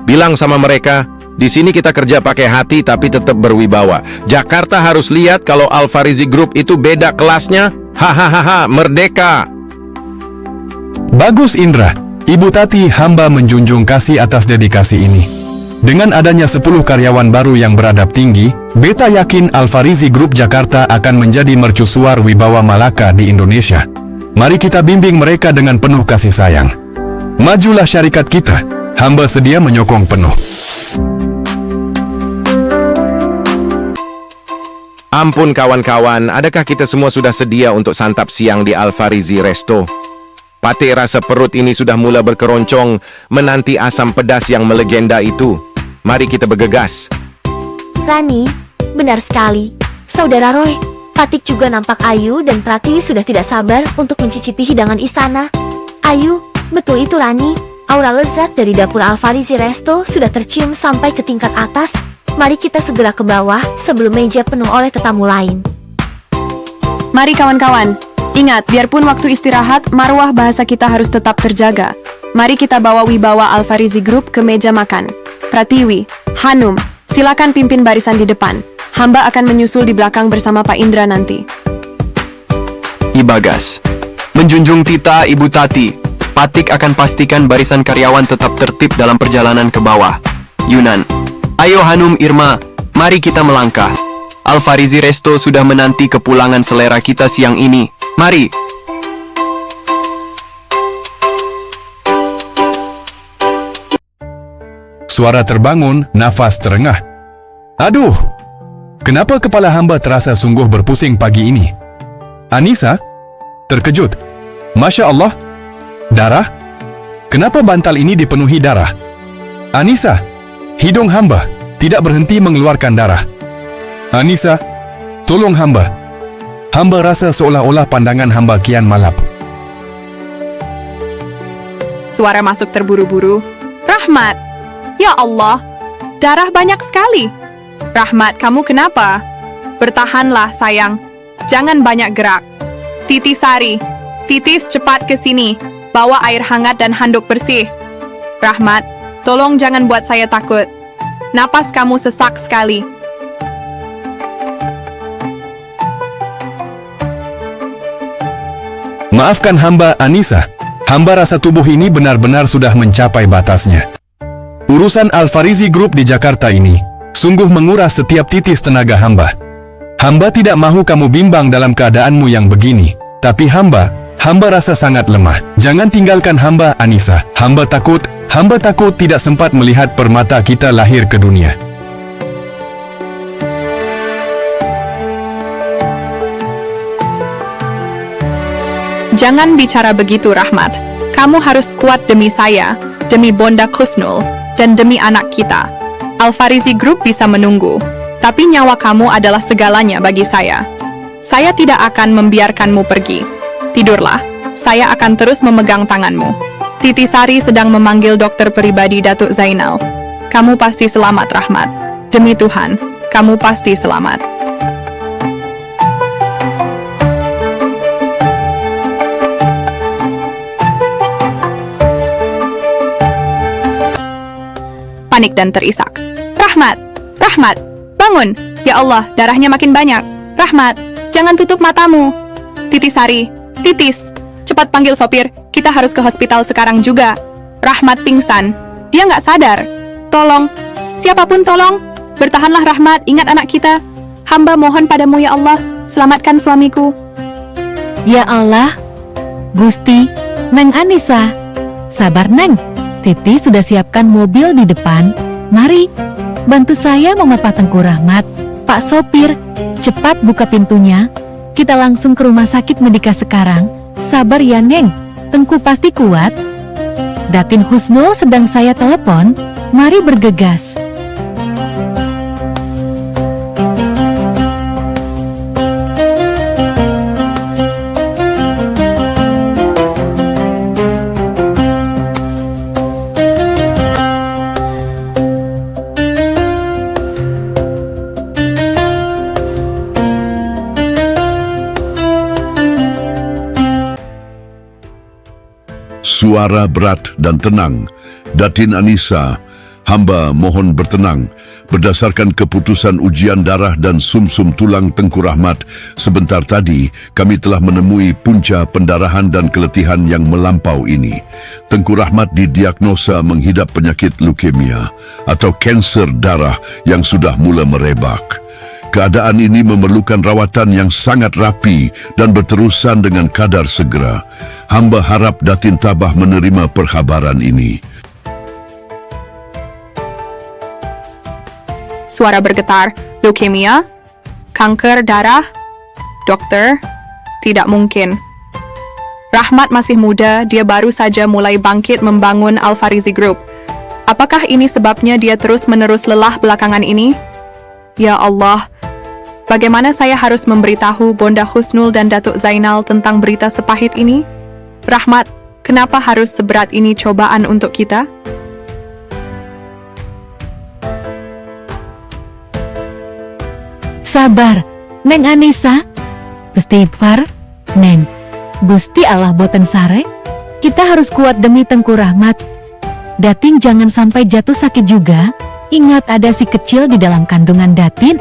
Bilang sama mereka, di sini kita kerja pakai hati tapi tetap berwibawa. Jakarta harus lihat kalau Al-Farizi Group itu beda kelasnya. Hahaha, merdeka. Bagus Indra. Ibu Tati, hamba menjunjung kasih atas dedikasi ini. Dengan adanya 10 karyawan baru yang beradab tinggi, Beta yakin Al-Farizi Group Jakarta akan menjadi mercusuar wibawa Malaka di Indonesia. Mari kita bimbing mereka dengan penuh kasih sayang. Majulah syarikat kita. Hamba sedia menyokong penuh. Ampun kawan-kawan, adakah kita semua sudah sedia untuk santap siang di Al-Farizi Resto? Patik rasa perut ini sudah mula berkeroncong menanti asam pedas yang melegenda itu. Mari kita bergegas. Rani, benar sekali. Saudara Roy, Patik juga nampak Ayu dan Pratiwi sudah tidak sabar untuk mencicipi hidangan istana. Ayu, betul itu Rani. Aura lezat dari dapur Al-Farizi Resto sudah tercium sampai ke tingkat atas. Mari kita segera ke bawah sebelum meja penuh oleh tetamu lain. Mari kawan-kawan. Ingat, biarpun waktu istirahat, marwah bahasa kita harus tetap terjaga. Mari kita bawa wibawa Al-Farizi Group ke meja makan. Pratiwi, Hanum, silakan pimpin barisan di depan. Hamba akan menyusul di belakang bersama Pak Indra nanti. Ibagas, Menjunjung titah Ibu Tati, Patik akan pastikan barisan karyawan tetap tertib dalam perjalanan ke bawah. Yunan, ayo Hanum Irma, mari kita melangkah. Alfarizi Resto sudah menanti kepulangan selera kita siang ini. Mari. Suara terbangun, nafas terengah. Aduh, kenapa kepala hamba terasa sungguh berpusing pagi ini? Anissa? Terkejut. Masya Allah. Darah? Kenapa bantal ini dipenuhi darah? Anissa, hidung hamba tidak berhenti mengeluarkan darah. Anissa, tolong hamba. Hamba rasa seolah-olah pandangan hamba kian malap. Suara masuk terburu-buru. Rahmat! Ya Allah, darah banyak sekali. Rahmat, kamu kenapa? Bertahanlah, sayang. Jangan banyak gerak. Titi Sari, Titis cepat ke sini. Bawa air hangat dan handuk bersih. Rahmat, tolong jangan buat saya takut. Napas kamu sesak sekali. Maafkan hamba, Anissa. Hamba rasa tubuh ini benar-benar sudah mencapai batasnya. Urusan Alfarizi Group di Jakarta ini sungguh menguras setiap titis tenaga hamba. Hamba tidak mahu kamu bimbang dalam keadaanmu yang begini. Tapi hamba rasa sangat lemah. Jangan tinggalkan hamba, Anissa. Hamba takut tidak sempat melihat permata kita lahir ke dunia. Jangan bicara begitu, Rahmat. Kamu harus kuat demi saya, demi Bonda Husnul, dan demi anak kita. Alfarizi Group bisa menunggu, tapi nyawa kamu adalah segalanya bagi saya. Saya tidak akan membiarkanmu pergi. Tidurlah, saya akan terus memegang tanganmu. Titi Sari sedang memanggil dokter pribadi Datuk Zainal. Kamu pasti selamat, Rahmat. Demi Tuhan, kamu pasti selamat. Panik dan terisak. Rahmat! Rahmat! Bangun! Ya Allah, darahnya makin banyak. Rahmat, jangan tutup matamu. Titi Sari, Titis, cepat panggil sopir. Kita harus ke hospital sekarang juga. Rahmat pingsan. Dia nggak sadar. Tolong. Siapapun tolong. Bertahanlah, Rahmat. Ingat anak kita. Hamba mohon padamu, ya Allah. Selamatkan suamiku. Ya Allah, Gusti, Neng Anissa. Sabar, Neng. Titi sudah siapkan mobil di depan. Mari, bantu saya memapah Tengku Rahmat. Pak sopir, cepat buka pintunya. Kita langsung ke rumah sakit Medika sekarang. Sabar ya, Neng. Tengku pasti kuat. Datin Husnul sedang saya telepon. Mari bergegas. Suara berat dan tenang. Datin Anissa, hamba mohon bertenang. Berdasarkan keputusan ujian darah dan sumsum tulang Tengku Rahmat, sebentar tadi kami telah menemui punca pendarahan dan keletihan yang melampau ini. Tengku Rahmat didiagnosa menghidap penyakit leukemia atau kanser darah yang sudah mula merebak. Keadaan ini memerlukan rawatan yang sangat rapi dan berterusan dengan kadar segera. Hamba harap Datin tabah menerima perkhabaran ini. Suara bergetar. Leukemia? Kanker darah? Dokter? Tidak mungkin. Rahmat masih muda, dia baru saja mulai bangkit membangun Alfarizi Group. Apakah ini sebabnya dia terus-menerus lelah belakangan ini? Ya Allah, bagaimana saya harus memberitahu Bonda Husnul dan Datuk Zainal tentang berita sepahit ini? Rahmat, kenapa harus seberat ini cobaan untuk kita? Sabar, Neng Anissa. Istighfar, Neng. Gusti Allah boten sare. Kita harus kuat demi Tengku Rahmat. Datin jangan sampai jatuh sakit juga. Ingat ada si kecil di dalam kandungan Datin.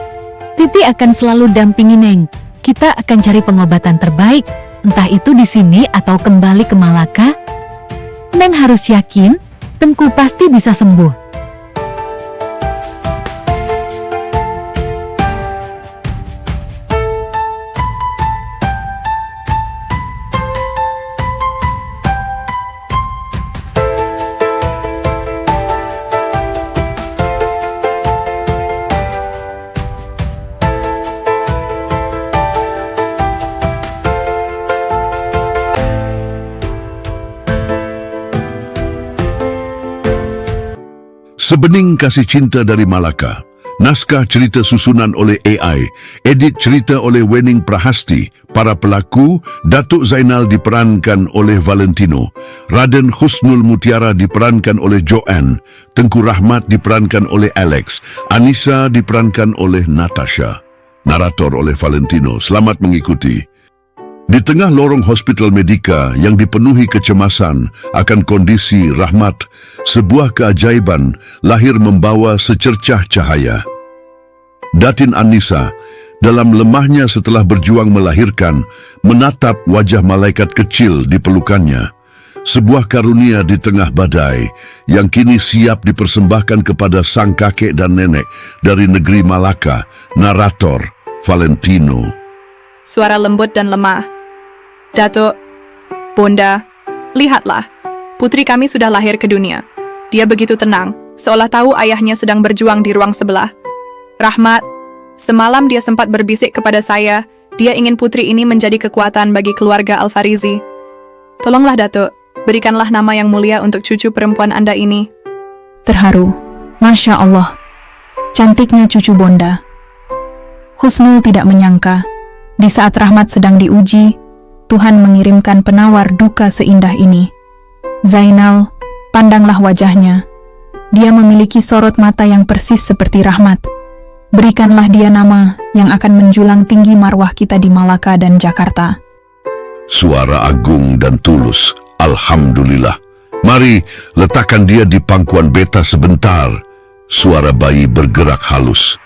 Titi akan selalu dampingi Neng. Kita akan cari pengobatan terbaik. entah itu di sini atau kembali ke Malaka. Neng harus yakin, Tengku pasti bisa sembuh. Sebening Kasih Cinta dari Malaka. Naskah cerita susunan oleh AI. Edit cerita oleh Wening Prahasti. Para pelakon, Datuk Zainal diperankan oleh Valentino. Raden Husnul Mutiara diperankan oleh Joanne. Tengku Rahmat diperankan oleh Alex. Anissa diperankan oleh Natasha. Narator oleh Valentino. Selamat mengikuti. Di tengah lorong Hospital Medica yang dipenuhi kecemasan akan kondisi Rahmat, sebuah keajaiban lahir membawa secercah cahaya. Datin Anissa, dalam lemahnya setelah berjuang melahirkan, menatap wajah malaikat kecil di pelukannya. Sebuah karunia di tengah badai yang kini siap dipersembahkan kepada sang kakek dan nenek dari negeri Malaka. Narator, Valentino. Suara lembut dan lemah. Datuk, Bonda, lihatlah, putri kami sudah lahir ke dunia. Dia begitu tenang, seolah tahu ayahnya sedang berjuang di ruang sebelah. Rahmat, semalam dia sempat berbisik kepada saya, dia ingin putri ini menjadi kekuatan bagi keluarga Al-Farizi. Tolonglah Datuk, berikanlah nama yang mulia untuk cucu perempuan Anda ini. Terharu. Masya Allah. Cantiknya cucu Bonda. Husnul tidak menyangka, di saat Rahmat sedang diuji, Tuhan mengirimkan penawar duka seindah ini. Zainal, pandanglah wajahnya. Dia memiliki sorot mata yang persis seperti Rahmat. Berikanlah dia nama yang akan menjulang tinggi marwah kita di Malaka dan Jakarta. Suara agung dan tulus. Alhamdulillah. Mari letakkan dia di pangkuan beta sebentar. Suara bayi bergerak halus.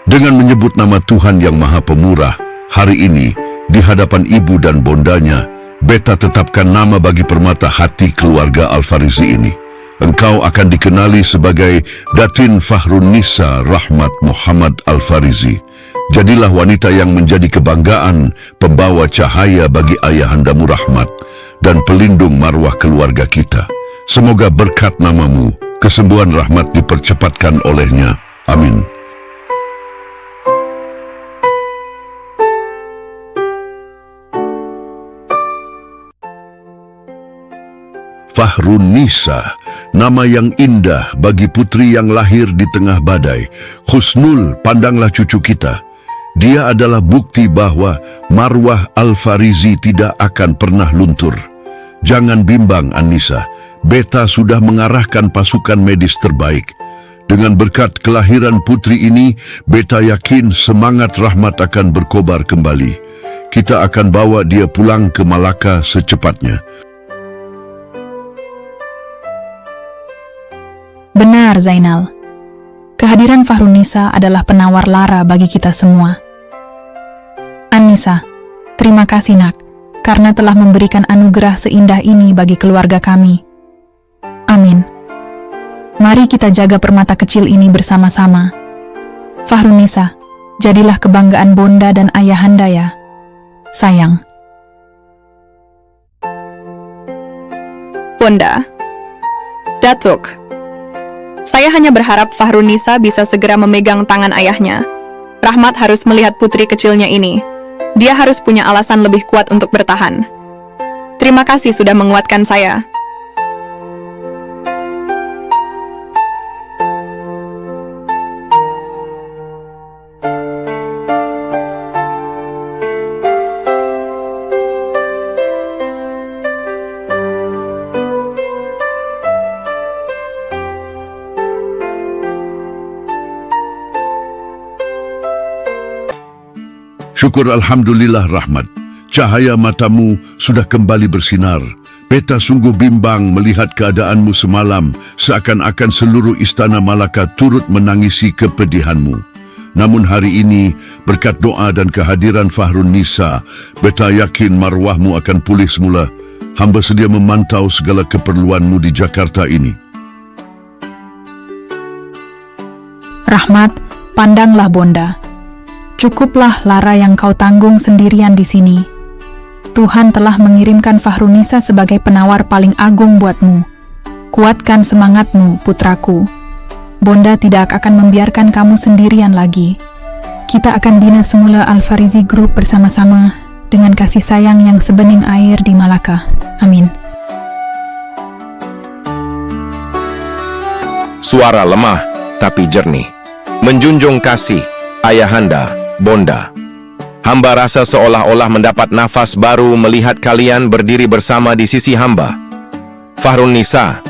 Dengan menyebut nama Tuhan yang Maha Pemurah, hari ini, di hadapan ibu dan bondanya, beta tetapkan nama bagi permata hati keluarga Al-Farizi ini. Engkau akan dikenali sebagai Datin Fahrunisa Rahmat Muhammad Al-Farizi. Jadilah wanita yang menjadi kebanggaan, pembawa cahaya bagi ayahandamu Rahmat, dan pelindung marwah keluarga kita. Semoga berkat namamu, kesembuhan Rahmat dipercepatkan olehnya. Amin. Fahrunisa, nama yang indah bagi putri yang lahir di tengah badai. Husnul, pandanglah cucu kita. Dia adalah bukti bahwa marwah Al-Farizi tidak akan pernah luntur. Jangan bimbang Anissa, beta sudah mengarahkan pasukan medis terbaik. Dengan berkat kelahiran putri ini, beta yakin semangat Rahmat akan berkobar kembali. Kita akan bawa dia pulang ke Malaka secepatnya. Benar, Zainal. Kehadiran Fahrunisa adalah penawar lara bagi kita semua. Anissa, terima kasih nak, karena telah memberikan anugerah seindah ini bagi keluarga kami. Amin. Mari kita jaga permata kecil ini bersama-sama. Fahrunisa, jadilah kebanggaan Bonda dan ayahanda ya. Sayang. Bonda, Datuk, saya hanya berharap Fahrunisa bisa segera memegang tangan ayahnya. Rahmat harus melihat putri kecilnya ini. Dia harus punya alasan lebih kuat untuk bertahan. Terima kasih sudah menguatkan saya. Syukur Alhamdulillah Rahmat. Cahaya matamu sudah kembali bersinar. Beta sungguh bimbang melihat keadaanmu semalam, seakan-akan seluruh istana Malaka turut menangisi kepedihanmu. Namun hari ini, berkat doa dan kehadiran Fahrun Nisa, beta yakin marwahmu akan pulih semula. Hamba sedia memantau segala keperluanmu di Jakarta ini. Rahmat, pandanglah Bonda. Cukuplah lara yang kau tanggung sendirian di sini. Tuhan telah mengirimkan Fahrunisa sebagai penawar paling agung buatmu. Kuatkan semangatmu, putraku. Bonda tidak akan membiarkan kamu sendirian lagi. Kita akan bina semula Al-Farizi Group bersama-sama dengan kasih sayang yang sebening air di Malaka. Amin. Suara lemah tapi jernih, menjunjung kasih Ayahanda, Bonda. Hamba rasa seolah-olah mendapat nafas baru melihat kalian berdiri bersama di sisi hamba. Fahrun Nisa,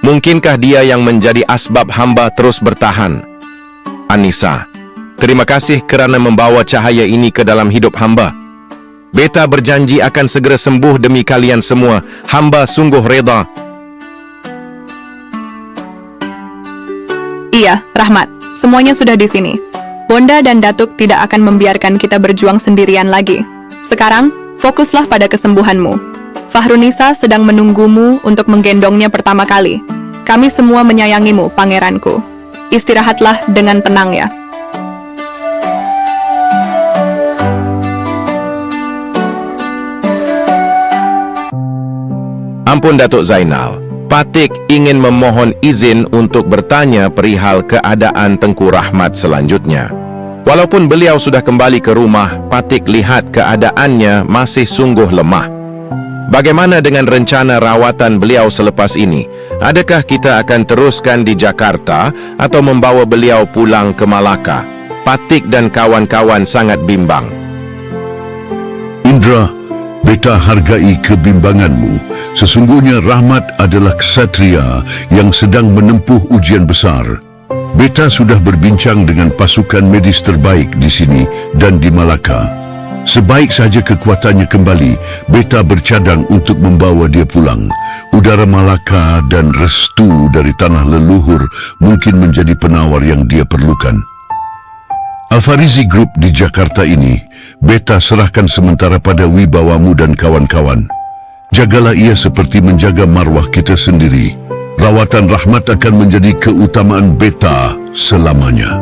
mungkinkah dia yang menjadi asbab hamba terus bertahan? Anissa, terima kasih kerana membawa cahaya ini ke dalam hidup hamba. Beta berjanji akan segera sembuh demi kalian semua. Hamba sungguh reda. Iya, Rahmat. Semuanya sudah di sini. Bonda dan Datuk tidak akan membiarkan kita berjuang sendirian lagi. Sekarang, fokuslah pada kesembuhanmu. Fahrunisa sedang menunggumu untuk menggendongnya pertama kali. Kami semua menyayangimu, pangeranku. Istirahatlah dengan tenang ya. Ampun Datuk Zainal, Patik ingin memohon izin untuk bertanya perihal keadaan Tengku Rahmat selanjutnya. Walaupun beliau sudah kembali ke rumah, Patik lihat keadaannya masih sungguh lemah. Bagaimana dengan rencana rawatan beliau selepas ini? Adakah kita akan teruskan di Jakarta atau membawa beliau pulang ke Malaka? Patik dan kawan-kawan sangat bimbang. Indra, beta hargai kebimbanganmu. Sesungguhnya Rahmat adalah ksatria yang sedang menempuh ujian besar. Beta sudah berbincang dengan pasukan medis terbaik di sini dan di Malaka. Sebaik saja kekuatannya kembali, beta bercadang untuk membawa dia pulang. Udara Malaka dan restu dari tanah leluhur mungkin menjadi penawar yang dia perlukan. Al-Farizi Group di Jakarta ini, beta serahkan sementara pada wibawamu dan kawan-kawan. Jagalah ia seperti menjaga marwah kita sendiri. Rawatan Rahmat akan menjadi keutamaan beta selamanya.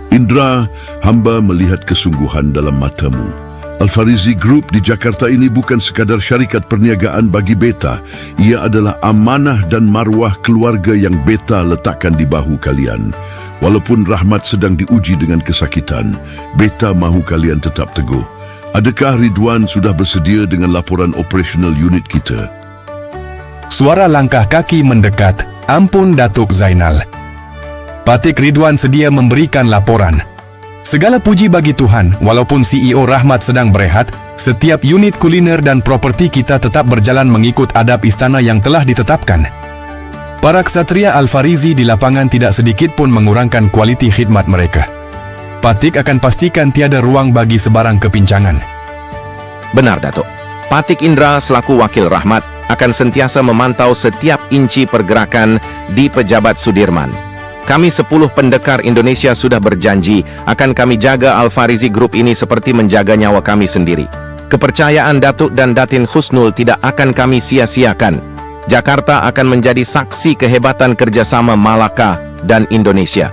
Indra, hamba melihat kesungguhan dalam matamu. Al-Farizi Group di Jakarta ini bukan sekadar syarikat perniagaan bagi beta. Ia adalah amanah dan marwah keluarga yang beta letakkan di bahu kalian. Walaupun Rahmat sedang diuji dengan kesakitan, beta mahu kalian tetap teguh. Adakah Ridwan sudah bersedia dengan laporan operasional unit kita? Suara langkah kaki mendekat. Ampun Datuk Zainal. Patik Ridwan sedia memberikan laporan. Segala puji bagi Tuhan, walaupun CEO Rahmat sedang berehat, setiap unit kuliner dan properti kita tetap berjalan mengikut adab istana yang telah ditetapkan. Para ksatria Al-Farizi di lapangan tidak sedikit pun mengurangkan kualiti khidmat mereka. Patik akan pastikan tiada ruang bagi sebarang kepincangan. Benar Datuk. Patik Indra selaku wakil Rahmat akan sentiasa memantau setiap inci pergerakan di Pejabat Sudirman. Kami 10 pendekar Indonesia sudah berjanji akan kami jaga Al-Farizi Group ini seperti menjaga nyawa kami sendiri. Kepercayaan Datuk dan Datin Husnul tidak akan kami sia-siakan. Jakarta akan menjadi saksi kehebatan kerjasama Malaka dan Indonesia.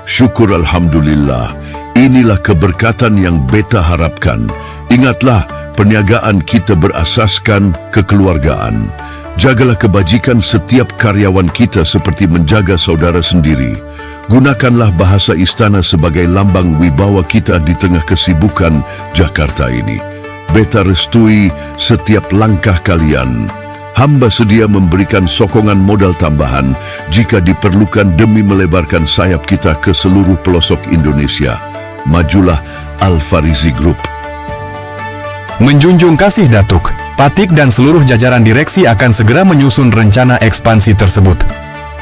Syukur Alhamdulillah, inilah keberkatan yang beta harapkan. Ingatlah, perniagaan kita berasaskan kekeluargaan. Jagalah kebajikan setiap karyawan kita seperti menjaga saudara sendiri. Gunakanlah bahasa istana sebagai lambang wibawa kita di tengah kesibukan Jakarta ini. Beta restui setiap langkah kalian. Hamba sedia memberikan sokongan modal tambahan jika diperlukan demi melebarkan sayap kita ke seluruh pelosok Indonesia. Majulah Al-Farizi Group. Menjunjung kasih Datuk, Patik dan seluruh jajaran direksi akan segera menyusun rencana ekspansi tersebut.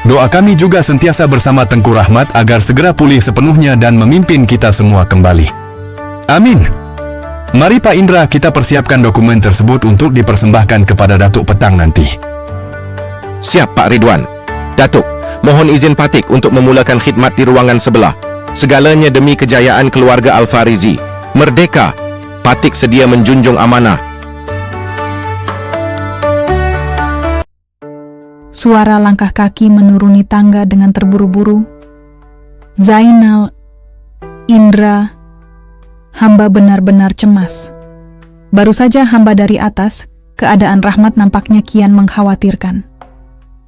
Doa kami juga sentiasa bersama Tengku Rahmat agar segera pulih sepenuhnya dan memimpin kita semua kembali. Amin. Mari Pak Indra, kita persiapkan dokumen tersebut untuk dipersembahkan kepada Datuk petang nanti. Siap Pak Ridwan. Datuk, mohon izin Patik untuk memulakan khidmat di ruangan sebelah. Segalanya demi kejayaan keluarga Al-Farizi. Merdeka! Patik sedia menjunjung amanah. Suara langkah kaki menuruni tangga dengan terburu-buru. Zainal, Indra, hamba benar-benar cemas. Baru saja hamba dari atas, keadaan Rahmat nampaknya kian mengkhawatirkan.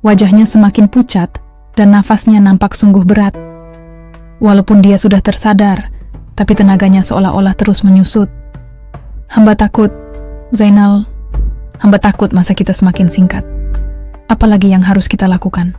Wajahnya semakin pucat dan nafasnya nampak sungguh berat. Walaupun dia sudah tersadar, tapi tenaganya seolah-olah terus menyusut. Hamba takut, Zainal, hamba takut masa kita semakin singkat. Apalagi yang harus kita lakukan?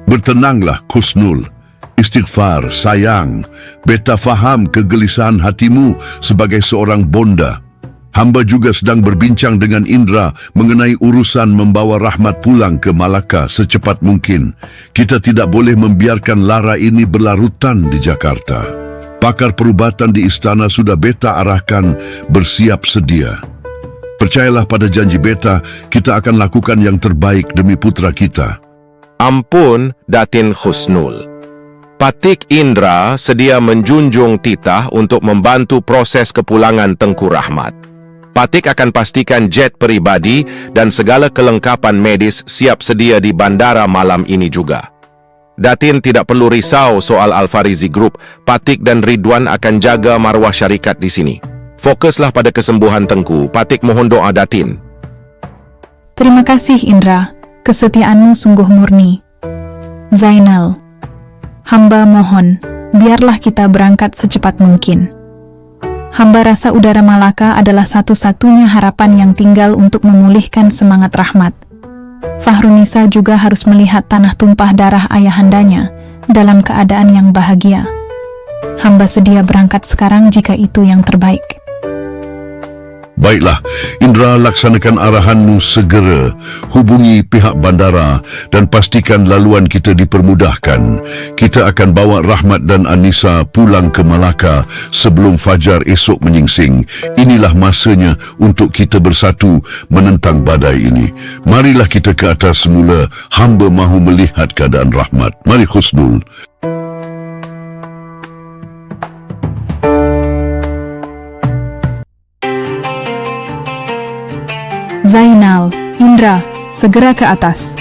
Bertenanglah, Kusnul. Istighfar, sayang. Beta faham kegelisahan hatimu sebagai seorang bonda. Hamba juga sedang berbincang dengan Indra mengenai urusan membawa Rahmat pulang ke Malaka secepat mungkin. Kita tidak boleh membiarkan lara ini berlarutan di Jakarta. Pakar perubatan di istana sudah beta arahkan bersiap sedia. Percayalah pada janji beta, kita akan lakukan yang terbaik demi putra kita. Ampun, Datin Husnul. Patik Indra sedia menjunjung titah untuk membantu proses kepulangan Tengku Rahmat. Patik akan pastikan jet peribadi dan segala kelengkapan medis siap sedia di bandara malam ini juga. Datin tidak perlu risau soal Al-Farizi Group. Patik dan Ridwan akan jaga marwah syarikat di sini. Fokuslah pada kesembuhan Tengku. Patik mohon doa Datin. Terima kasih Indra, kesetiaanmu sungguh murni. Zainal, hamba mohon, biarlah kita berangkat secepat mungkin. Hamba rasa udara Malaka adalah satu-satunya harapan yang tinggal untuk memulihkan semangat Rahmat. Fahrunisa juga harus melihat tanah tumpah darah ayahandanya dalam keadaan yang bahagia. Hamba sedia berangkat sekarang jika itu yang terbaik. Baiklah, Indra, laksanakan arahanmu segera. Hubungi pihak bandara dan pastikan laluan kita dipermudahkan. Kita akan bawa Rahmat dan Anissa pulang ke Malaka sebelum fajar esok menyingsing. Inilah masanya untuk kita bersatu menentang badai ini. Marilah kita ke atas semula. Hamba mahu melihat keadaan Rahmat. Mari Husnul. Zainal, Indra, segera ke atas.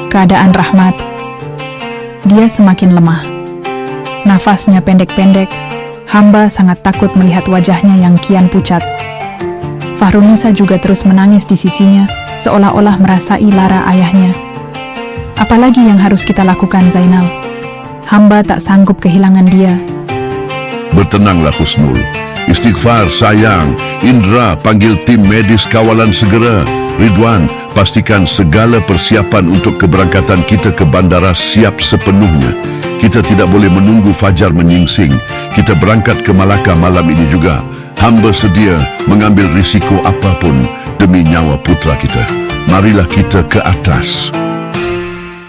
Keadaan Rahmat. Dia semakin lemah. Nafasnya pendek-pendek. Hamba sangat takut melihat wajahnya yang kian pucat. Fahrunisa juga terus menangis di sisinya, seolah-olah merasai lara ayahnya. Apalagi yang harus kita lakukan, Zainal? Hamba tak sanggup kehilangan dia. Bertenanglah Husnul. Istighfar, sayang. Indra, panggil tim medis kawalan segera. Ridwan, pastikan segala persiapan untuk keberangkatan kita ke bandara siap sepenuhnya. Kita tidak boleh menunggu fajar menyingsing. Kita berangkat ke Malaka malam ini juga. Hamba sedia mengambil risiko apapun demi nyawa putra kita. Marilah kita ke atas.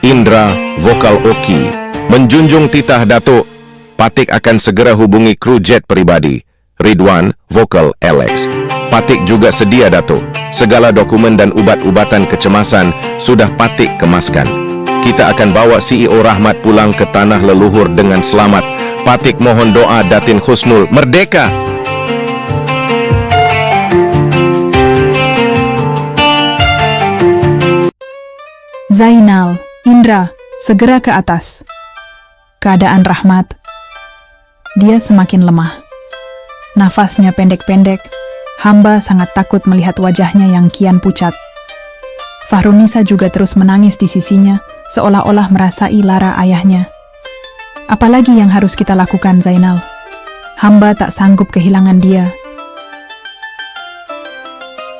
Indra, vokal Oki. Menjunjung titah Datuk. Patik akan segera hubungi kru jet peribadi. Ridwan, vokal Alex. Patik juga sedia Datuk. Segala dokumen dan ubat-ubatan kecemasan sudah Patik kemaskan. Kita akan bawa CEO Rahmat pulang ke tanah leluhur dengan selamat. Patik mohon doa Datin Husnul. Merdeka! Zainal, Indra, segera ke atas. Keadaan Rahmat. Dia semakin lemah. Nafasnya pendek-pendek. Hamba sangat takut melihat wajahnya yang kian pucat. Fahrunisa juga terus menangis di sisinya, seolah-olah merasai lara ayahnya. Apalagi yang harus kita lakukan, Zainal? Hamba tak sanggup kehilangan dia.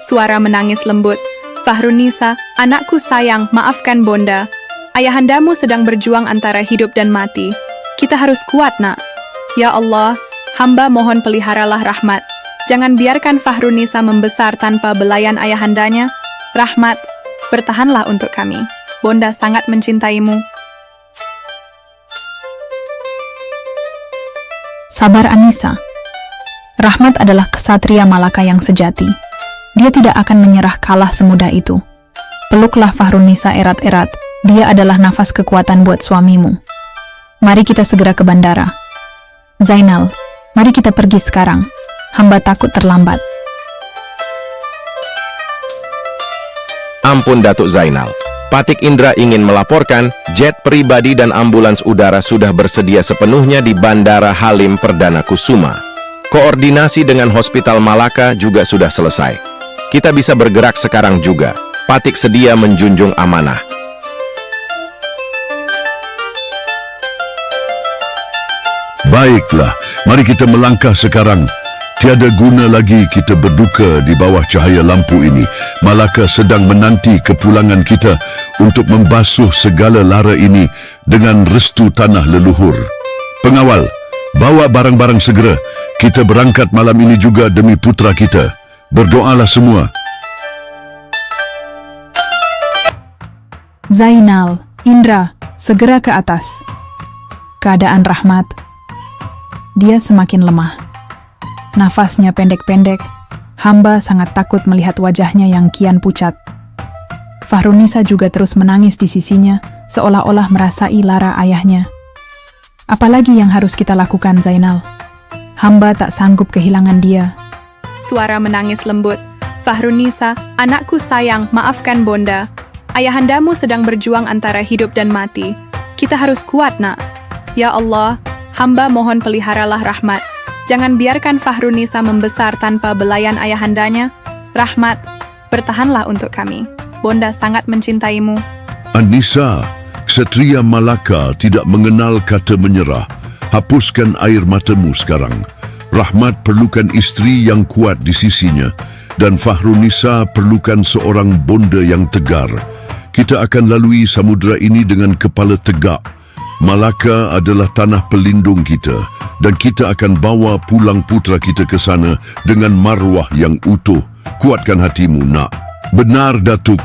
Suara menangis lembut. Fahrunisa, anakku sayang, maafkan Bonda. Ayahandamu sedang berjuang antara hidup dan mati. Kita harus kuat, nak. Ya Allah, hamba mohon peliharalah Rahmat. Jangan biarkan Fahrunisa membesar tanpa belayan ayahandanya. Rahmat, bertahanlah untuk kami. Bonda sangat mencintaimu. Sabar Anissa. Rahmat adalah kesatria Malaka yang sejati. Dia tidak akan menyerah kalah semudah itu. Peluklah Fahrunisa erat-erat. Dia adalah nafas kekuatan buat suamimu. Mari kita segera ke bandara. Zainal, mari kita pergi sekarang. Hamba takut terlambat. Ampun Datuk Zainal. Patik Indra ingin melaporkan jet pribadi dan ambulans udara sudah bersedia sepenuhnya di Bandara Halim Perdana Kusuma. Koordinasi dengan Hospital Malaka juga sudah selesai. Kita bisa bergerak sekarang juga. Patik sedia menjunjung amanah. Baiklah, mari kita melangkah sekarang. Tiada guna lagi kita berduka di bawah cahaya lampu ini. Malaka sedang menanti kepulangan kita untuk membasuh segala lara ini dengan restu tanah leluhur. Pengawal, bawa barang-barang segera. Kita berangkat malam ini juga demi putra kita. Berdoalah semua. Zainal, Indra, segera ke atas. Keadaan Rahmat. Dia semakin lemah. Nafasnya pendek-pendek. Hamba sangat takut melihat wajahnya yang kian pucat. Fahrunisa juga terus menangis di sisinya, seolah-olah merasai lara ayahnya. Apalagi yang harus kita lakukan, Zainal? Hamba tak sanggup kehilangan dia. Suara menangis lembut. Fahrunisa, anakku sayang, maafkan Bonda. Ayahandamu sedang berjuang antara hidup dan mati. Kita harus kuat, nak. Ya Allah, hamba mohon peliharalah Rahmat. Jangan biarkan Fahrunisa membesar tanpa belayan ayahandanya. Rahmat, bertahanlah untuk kami. Bonda sangat mencintaimu. Anissa, ksatria Malaka tidak mengenal kata menyerah. Hapuskan air matamu sekarang. Rahmat perlukan istri yang kuat di sisinya dan Fahrunisa perlukan seorang bonda yang tegar. Kita akan lalui samudera ini dengan kepala tegak. Malaka adalah tanah pelindung kita dan kita akan bawa pulang putra kita ke sana dengan marwah yang utuh. Kuatkan hatimu, nak. Benar, Datuk.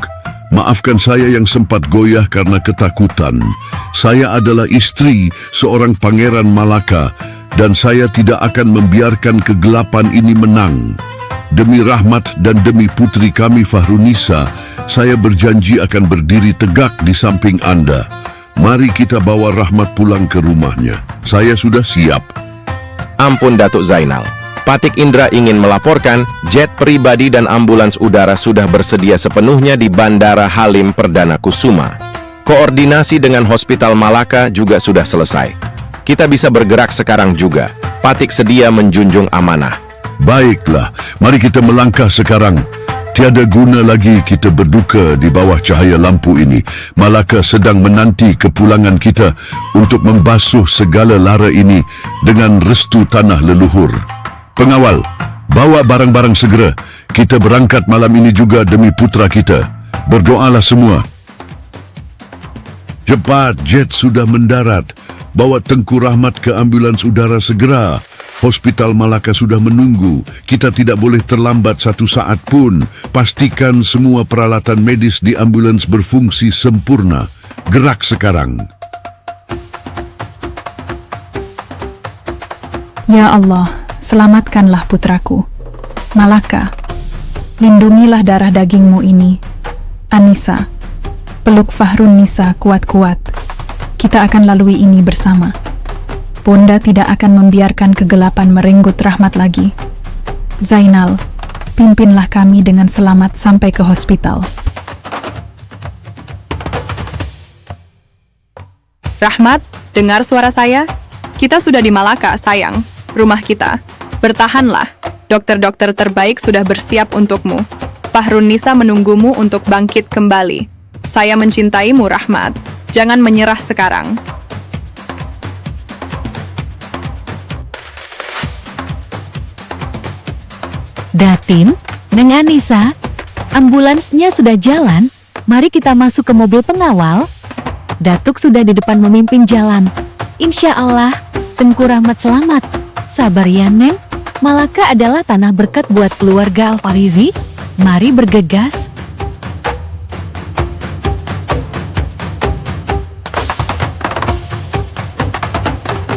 Maafkan saya yang sempat goyah karena ketakutan. Saya adalah istri seorang pangeran Malaka dan saya tidak akan membiarkan kegelapan ini menang. Demi Rahmat dan demi putri kami Fahrunisa, saya berjanji akan berdiri tegak di samping Anda. Mari kita bawa Rahmat pulang ke rumahnya. Saya sudah siap. Ampun Datuk Zainal. Patik Indra ingin melaporkan jet pribadi dan ambulans udara sudah bersedia sepenuhnya di Bandara Halim Perdana Kusuma. Koordinasi dengan Hospital Malaka juga sudah selesai. Kita bisa bergerak sekarang juga. Patik sedia menjunjung amanah. Baiklah, mari kita melangkah sekarang. Tiada guna lagi kita berduka di bawah cahaya lampu ini. Malaka sedang menanti kepulangan kita untuk membasuh segala lara ini dengan restu tanah leluhur. Pengawal, bawa barang-barang segera. Kita berangkat malam ini juga demi putra kita. Berdoalah semua. Cepat, jet sudah mendarat. Bawa Tengku Rahmat ke ambulans udara segera. Hospital Malaka sudah menunggu. Kita tidak boleh terlambat satu saat pun. Pastikan semua peralatan medis di ambulans berfungsi sempurna. Gerak sekarang. Ya Allah, selamatkanlah putraku. Malaka, lindungilah darah dagingmu ini. Anissa, peluk Fahrunisa kuat-kuat. Kita akan lalui ini bersama. Bonda tidak akan membiarkan kegelapan merenggut Rahmat lagi. Zainal, pimpinlah kami dengan selamat sampai ke hospital. Rahmat, dengar suara saya? Kita sudah di Malaka, sayang. Rumah kita. Bertahanlah. Dokter-dokter terbaik sudah bersiap untukmu. Fahrunisa menunggumu untuk bangkit kembali. Saya mencintaimu, Rahmat. Jangan menyerah sekarang. Datin, Neng Anissa, ambulansnya sudah jalan. Mari kita masuk ke mobil pengawal. Datuk sudah di depan memimpin jalan. Insya Allah, Tengku Rahmat selamat. Sabar ya, Neng. Malaka adalah tanah berkat buat keluarga Al-Farizi. Mari bergegas.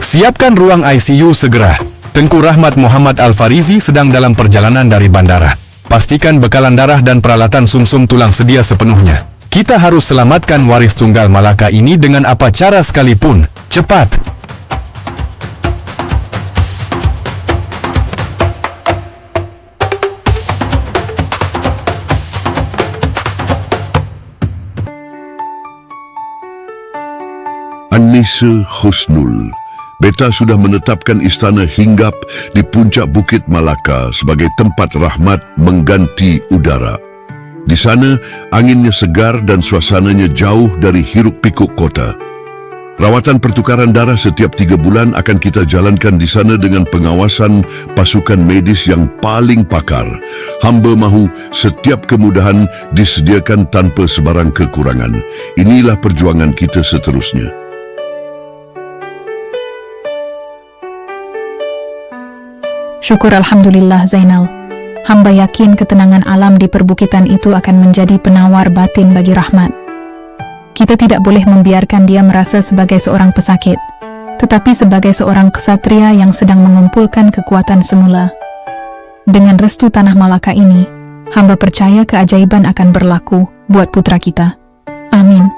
Siapkan ruang ICU segera. Tengku Rahmat Muhammad Al-Farizi sedang dalam perjalanan dari bandara. Pastikan bekalan darah dan peralatan sumsum tulang sedia sepenuhnya. Kita harus selamatkan waris tunggal Malaka ini dengan apa cara sekalipun. Cepat! Anisa Husnul. Beta sudah menetapkan istana hinggap di puncak Bukit Malaka sebagai tempat rahmat mengganti udara. Di sana, anginnya segar dan suasananya jauh dari hiruk-pikuk kota. Rawatan pertukaran darah setiap 3 bulan akan kita jalankan di sana dengan pengawasan pasukan medis yang paling pakar. Hamba mahu setiap kemudahan disediakan tanpa sebarang kekurangan. Inilah perjuangan kita seterusnya. Syukur Alhamdulillah Zainal. Hamba yakin ketenangan alam di perbukitan itu akan menjadi penawar batin bagi Rahmat. Kita tidak boleh membiarkan dia merasa sebagai seorang pesakit, tetapi sebagai seorang ksatria yang sedang mengumpulkan kekuatan semula. Dengan restu tanah Malaka ini, hamba percaya keajaiban akan berlaku buat putra kita. Amin.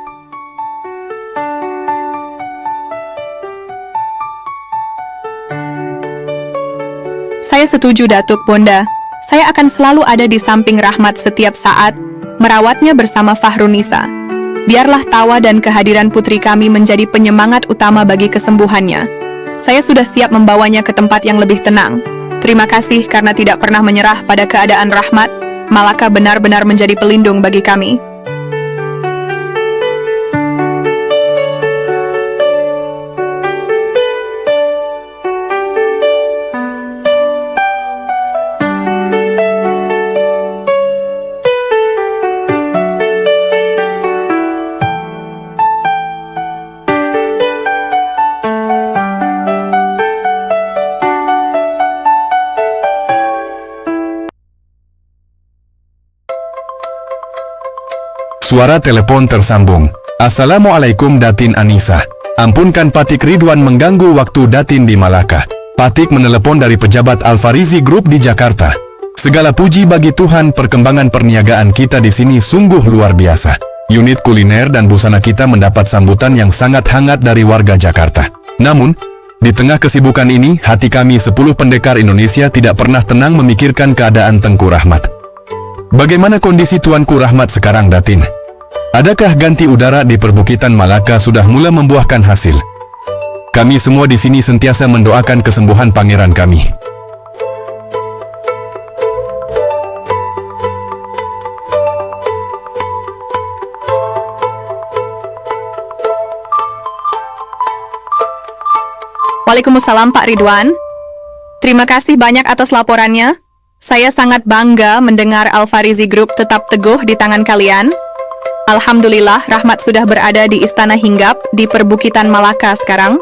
Saya setuju Datuk Bonda. Saya akan selalu ada di samping Rahmat setiap saat, merawatnya bersama Fahrunisa. Biarlah tawa dan kehadiran putri kami menjadi penyemangat utama bagi kesembuhannya. Saya sudah siap membawanya ke tempat yang lebih tenang. Terima kasih karena tidak pernah menyerah pada keadaan Rahmat. Malaka benar-benar menjadi pelindung bagi kami. Suara telepon tersambung. Assalamualaikum Datin Anisa. Ampunkan Patik Ridwan mengganggu waktu Datin di Malaka. Patik menelepon dari pejabat Al-Farizi Group di Jakarta. Segala puji bagi Tuhan, perkembangan perniagaan kita di sini sungguh luar biasa. Unit kuliner dan busana kita mendapat sambutan yang sangat hangat dari warga Jakarta. Namun, di tengah kesibukan ini, hati kami 10 pendekar Indonesia tidak pernah tenang memikirkan keadaan Tengku Rahmat. Bagaimana kondisi Tuanku Rahmat sekarang, Datin? Adakah ganti udara di perbukitan Malaka sudah mulai membuahkan hasil? Kami semua di sini sentiasa mendoakan kesembuhan pangeran kami. Waalaikumsalam Pak Ridwan. Terima kasih banyak atas laporannya. Saya sangat bangga mendengar Al-Farizi Group tetap teguh di tangan kalian. Alhamdulillah, Rahmat sudah berada di Istana Hinggap di perbukitan Malaka sekarang.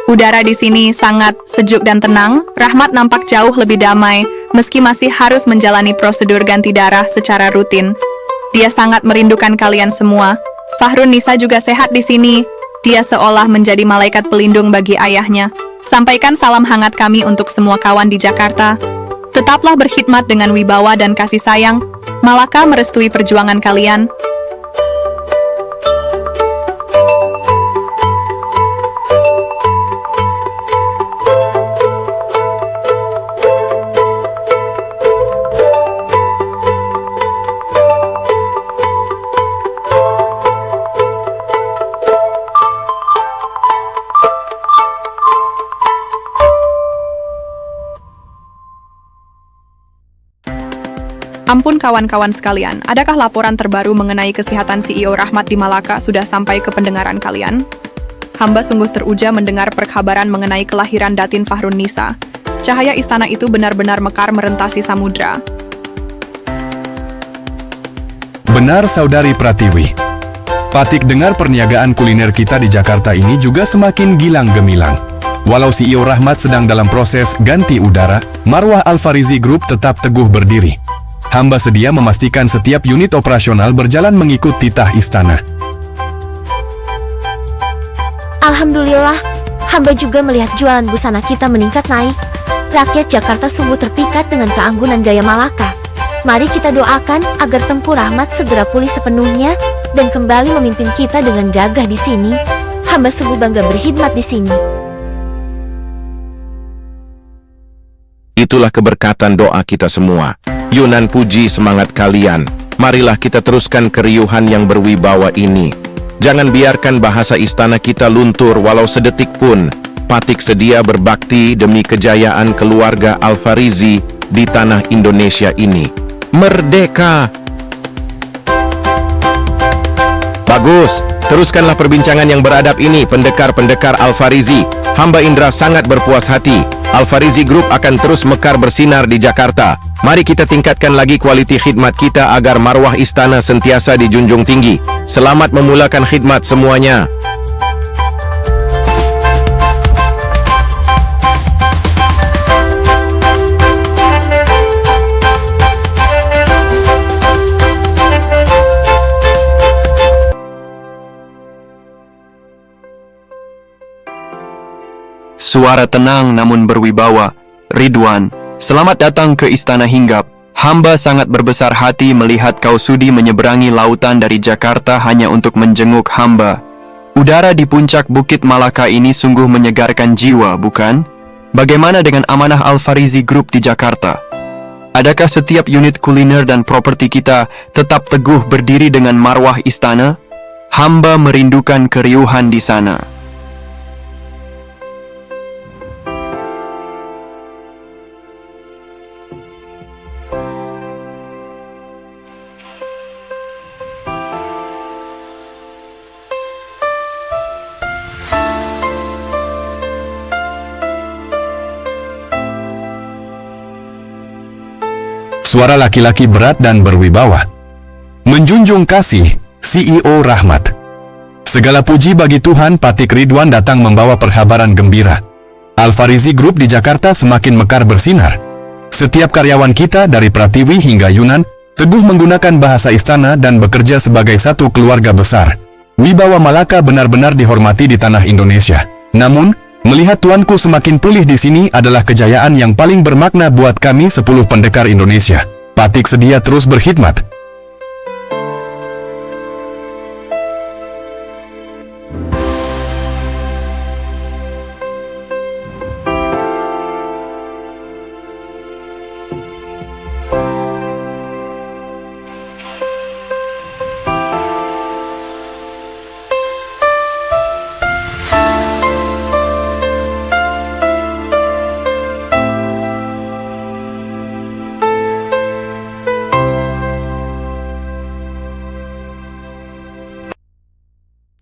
Udara di sini sangat sejuk dan tenang. Rahmat nampak jauh lebih damai, meski masih harus menjalani prosedur ganti darah secara rutin. Dia sangat merindukan kalian semua. Fahrunisa juga sehat di sini. Dia seolah menjadi malaikat pelindung bagi ayahnya. Sampaikan salam hangat kami untuk semua kawan di Jakarta. Tetaplah berkhidmat dengan wibawa dan kasih sayang. Malaka merestui perjuangan kalian. Ampun kawan-kawan sekalian, adakah laporan terbaru mengenai kesehatan CEO Rahmat di Malaka sudah sampai ke pendengaran kalian? Hamba sungguh teruja mendengar perkabaran mengenai kelahiran Datin Fahrunisa. Cahaya istana itu benar-benar mekar merentasi samudra. Benar Saudari Pratiwi. Patik dengar perniagaan kuliner kita di Jakarta ini juga semakin gilang gemilang. Walau CEO Rahmat sedang dalam proses ganti udara, marwah Al-Farizi Group tetap teguh berdiri. Hamba sedia memastikan setiap unit operasional berjalan mengikut titah istana. Alhamdulillah, hamba juga melihat jualan busana kita meningkat naik. Rakyat Jakarta sungguh terpikat dengan keanggunan gaya Malaka. Mari kita doakan agar Tengku Rahmat segera pulih sepenuhnya dan kembali memimpin kita dengan gagah di sini. Hamba sungguh bangga berkhidmat di sini. Itulah keberkatan doa kita semua. Yunan puji semangat kalian. Marilah kita teruskan keriuhan yang berwibawa ini. Jangan biarkan bahasa istana kita luntur walau sedetik pun. Patik sedia berbakti demi kejayaan keluarga Al-Farizi di tanah Indonesia ini. Merdeka! Bagus, teruskanlah perbincangan yang beradab ini, pendekar-pendekar Al-Farizi. Hamba Indra sangat berpuas hati. Al-Farizi Group akan terus mekar bersinar di Jakarta. Mari kita tingkatkan lagi kualiti khidmat kita agar marwah istana sentiasa dijunjung tinggi. Selamat memulakan khidmat semuanya. Suara tenang namun berwibawa. Ridwan, selamat datang ke Istana Hinggap. Hamba sangat berbesar hati melihat kau sudi menyeberangi lautan dari Jakarta hanya untuk menjenguk hamba. Udara di puncak Bukit Malaka ini sungguh menyegarkan jiwa, bukan? Bagaimana dengan amanah Al-Farizi Group di Jakarta? Adakah setiap unit kuliner dan properti kita tetap teguh berdiri dengan marwah istana? Hamba merindukan keriuhan di sana. Suara laki-laki berat dan berwibawa. Menjunjung kasih, CEO Rahmat. Segala puji bagi Tuhan, Patik Ridwan datang membawa perhabaran gembira. Al-Farizi Group di Jakarta semakin mekar bersinar. Setiap karyawan kita dari Pratiwi hingga Yunan teguh menggunakan bahasa istana dan bekerja sebagai satu keluarga besar. Wibawa Malaka benar-benar dihormati di tanah Indonesia. Namun, melihat tuanku semakin pulih di sini adalah kejayaan yang paling bermakna buat kami 10 pendekar Indonesia. Patik sedia terus berkhidmat.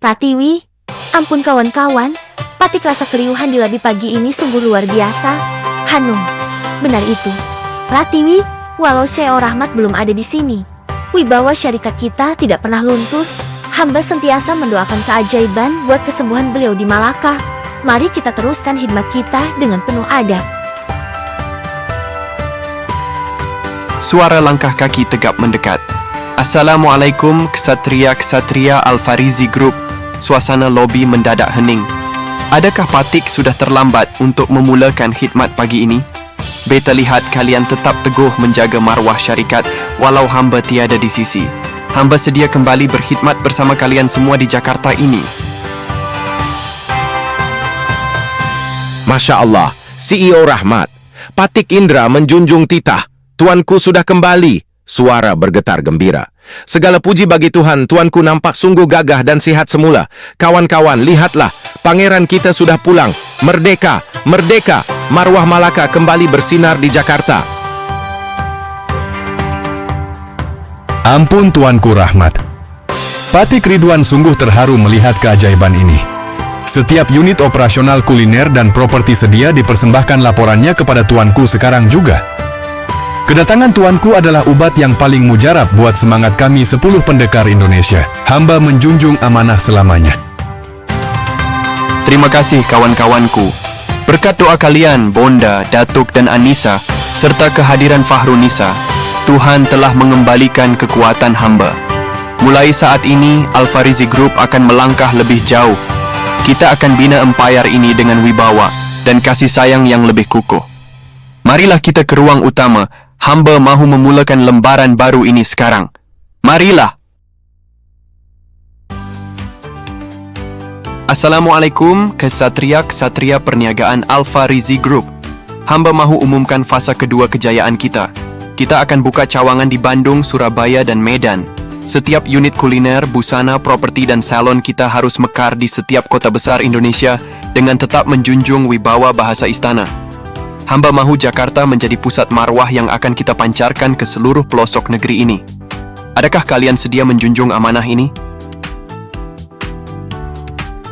Pratiwi, ampun kawan-kawan, Patik rasa keriuhan di labi pagi ini sungguh luar biasa. Hanum, benar itu. Pratiwi, walau CEO Rahmat belum ada di sini, wibawa syarikat kita tidak pernah luntur. Hamba sentiasa mendoakan keajaiban buat kesembuhan beliau di Malaka. Mari kita teruskan khidmat kita dengan penuh adab. Suara langkah kaki tegap mendekat. Assalamualaikum ksatria-ksatria Al-Farizi Group. Suasana lobi mendadak hening. Adakah Patik sudah terlambat untuk memulakan khidmat pagi ini? Beta lihat kalian tetap teguh menjaga marwah syarikat walau hamba tiada di sisi. Hamba sedia kembali berkhidmat bersama kalian semua di Jakarta ini. Masya Allah, CEO Rahmat. Patik Indra menjunjung titah. Tuanku sudah kembali. Suara bergetar gembira. Segala puji bagi Tuhan, tuanku nampak sungguh gagah dan sehat semula. Kawan-kawan, lihatlah, pangeran kita sudah pulang. Merdeka, merdeka, marwah Malaka kembali bersinar di Jakarta. Ampun Tuanku Rahmat. Patik Ridwan sungguh terharu melihat keajaiban ini. Setiap unit operasional kuliner dan properti sedia dipersembahkan laporannya kepada tuanku sekarang juga. Kedatangan tuanku adalah ubat yang paling mujarab buat semangat kami 10 pendekar Indonesia. Hamba menjunjung amanah selamanya. Terima kasih kawan-kawanku. Berkat doa kalian, Bonda, Datuk dan Anissa, serta kehadiran Fahrunisa, Tuhan telah mengembalikan kekuatan hamba. Mulai saat ini, Al-Farizi Group akan melangkah lebih jauh. Kita akan bina empayar ini dengan wibawa dan kasih sayang yang lebih kukuh. Marilah kita ke ruang utama. Hamba mahu memulakan lembaran baru ini sekarang. Marilah. Assalamualaikum, Kesatria Perniagaan Alpha Rizi Group. Hamba mahu umumkan fasa kedua kejayaan kita. Kita akan buka cawangan di Bandung, Surabaya, dan Medan. Setiap unit kuliner, busana, properti, dan salon kita harus mekar di setiap kota besar Indonesia dengan tetap menjunjung wibawa bahasa istana. Hamba mahu Jakarta menjadi pusat marwah yang akan kita pancarkan ke seluruh pelosok negeri ini. Adakah kalian sedia menjunjung amanah ini?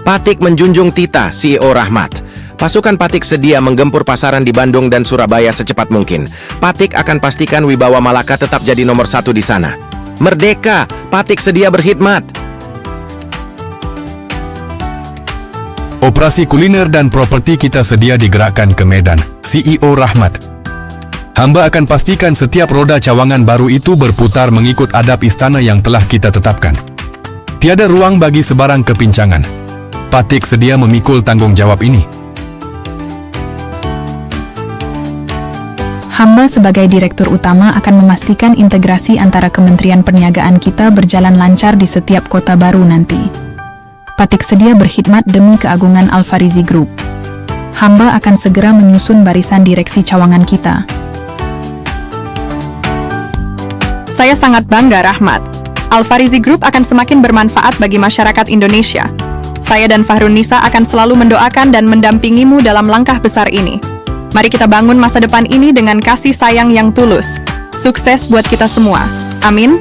Patik menjunjung titah, CEO Rahmat. Pasukan Patik sedia menggempur pasaran di Bandung dan Surabaya secepat mungkin. Patik akan pastikan wibawa Malaka tetap jadi nomor 1 di sana. Merdeka, Patik sedia berkhidmat. Operasi kuliner dan properti kita sedia digerakkan ke Medan. CEO Rahmat. Hamba akan pastikan setiap roda cawangan baru itu berputar mengikut adab istana yang telah kita tetapkan. Tiada ruang bagi sebarang kepincangan. Patik sedia memikul tanggung jawab ini. Hamba sebagai Direktur Utama akan memastikan integrasi antara Kementerian Perniagaan kita berjalan lancar di setiap kota baru nanti. Patik sedia berkhidmat demi keagungan Alpha Rizi Group. Hamba akan segera menyusun barisan direksi cawangan kita. Saya sangat bangga, Rahmat. Alpha Rizi Group akan semakin bermanfaat bagi masyarakat Indonesia. Saya dan Fahrun Nisa akan selalu mendoakan dan mendampingimu dalam langkah besar ini. Mari kita bangun masa depan ini dengan kasih sayang yang tulus. Sukses buat kita semua. Amin.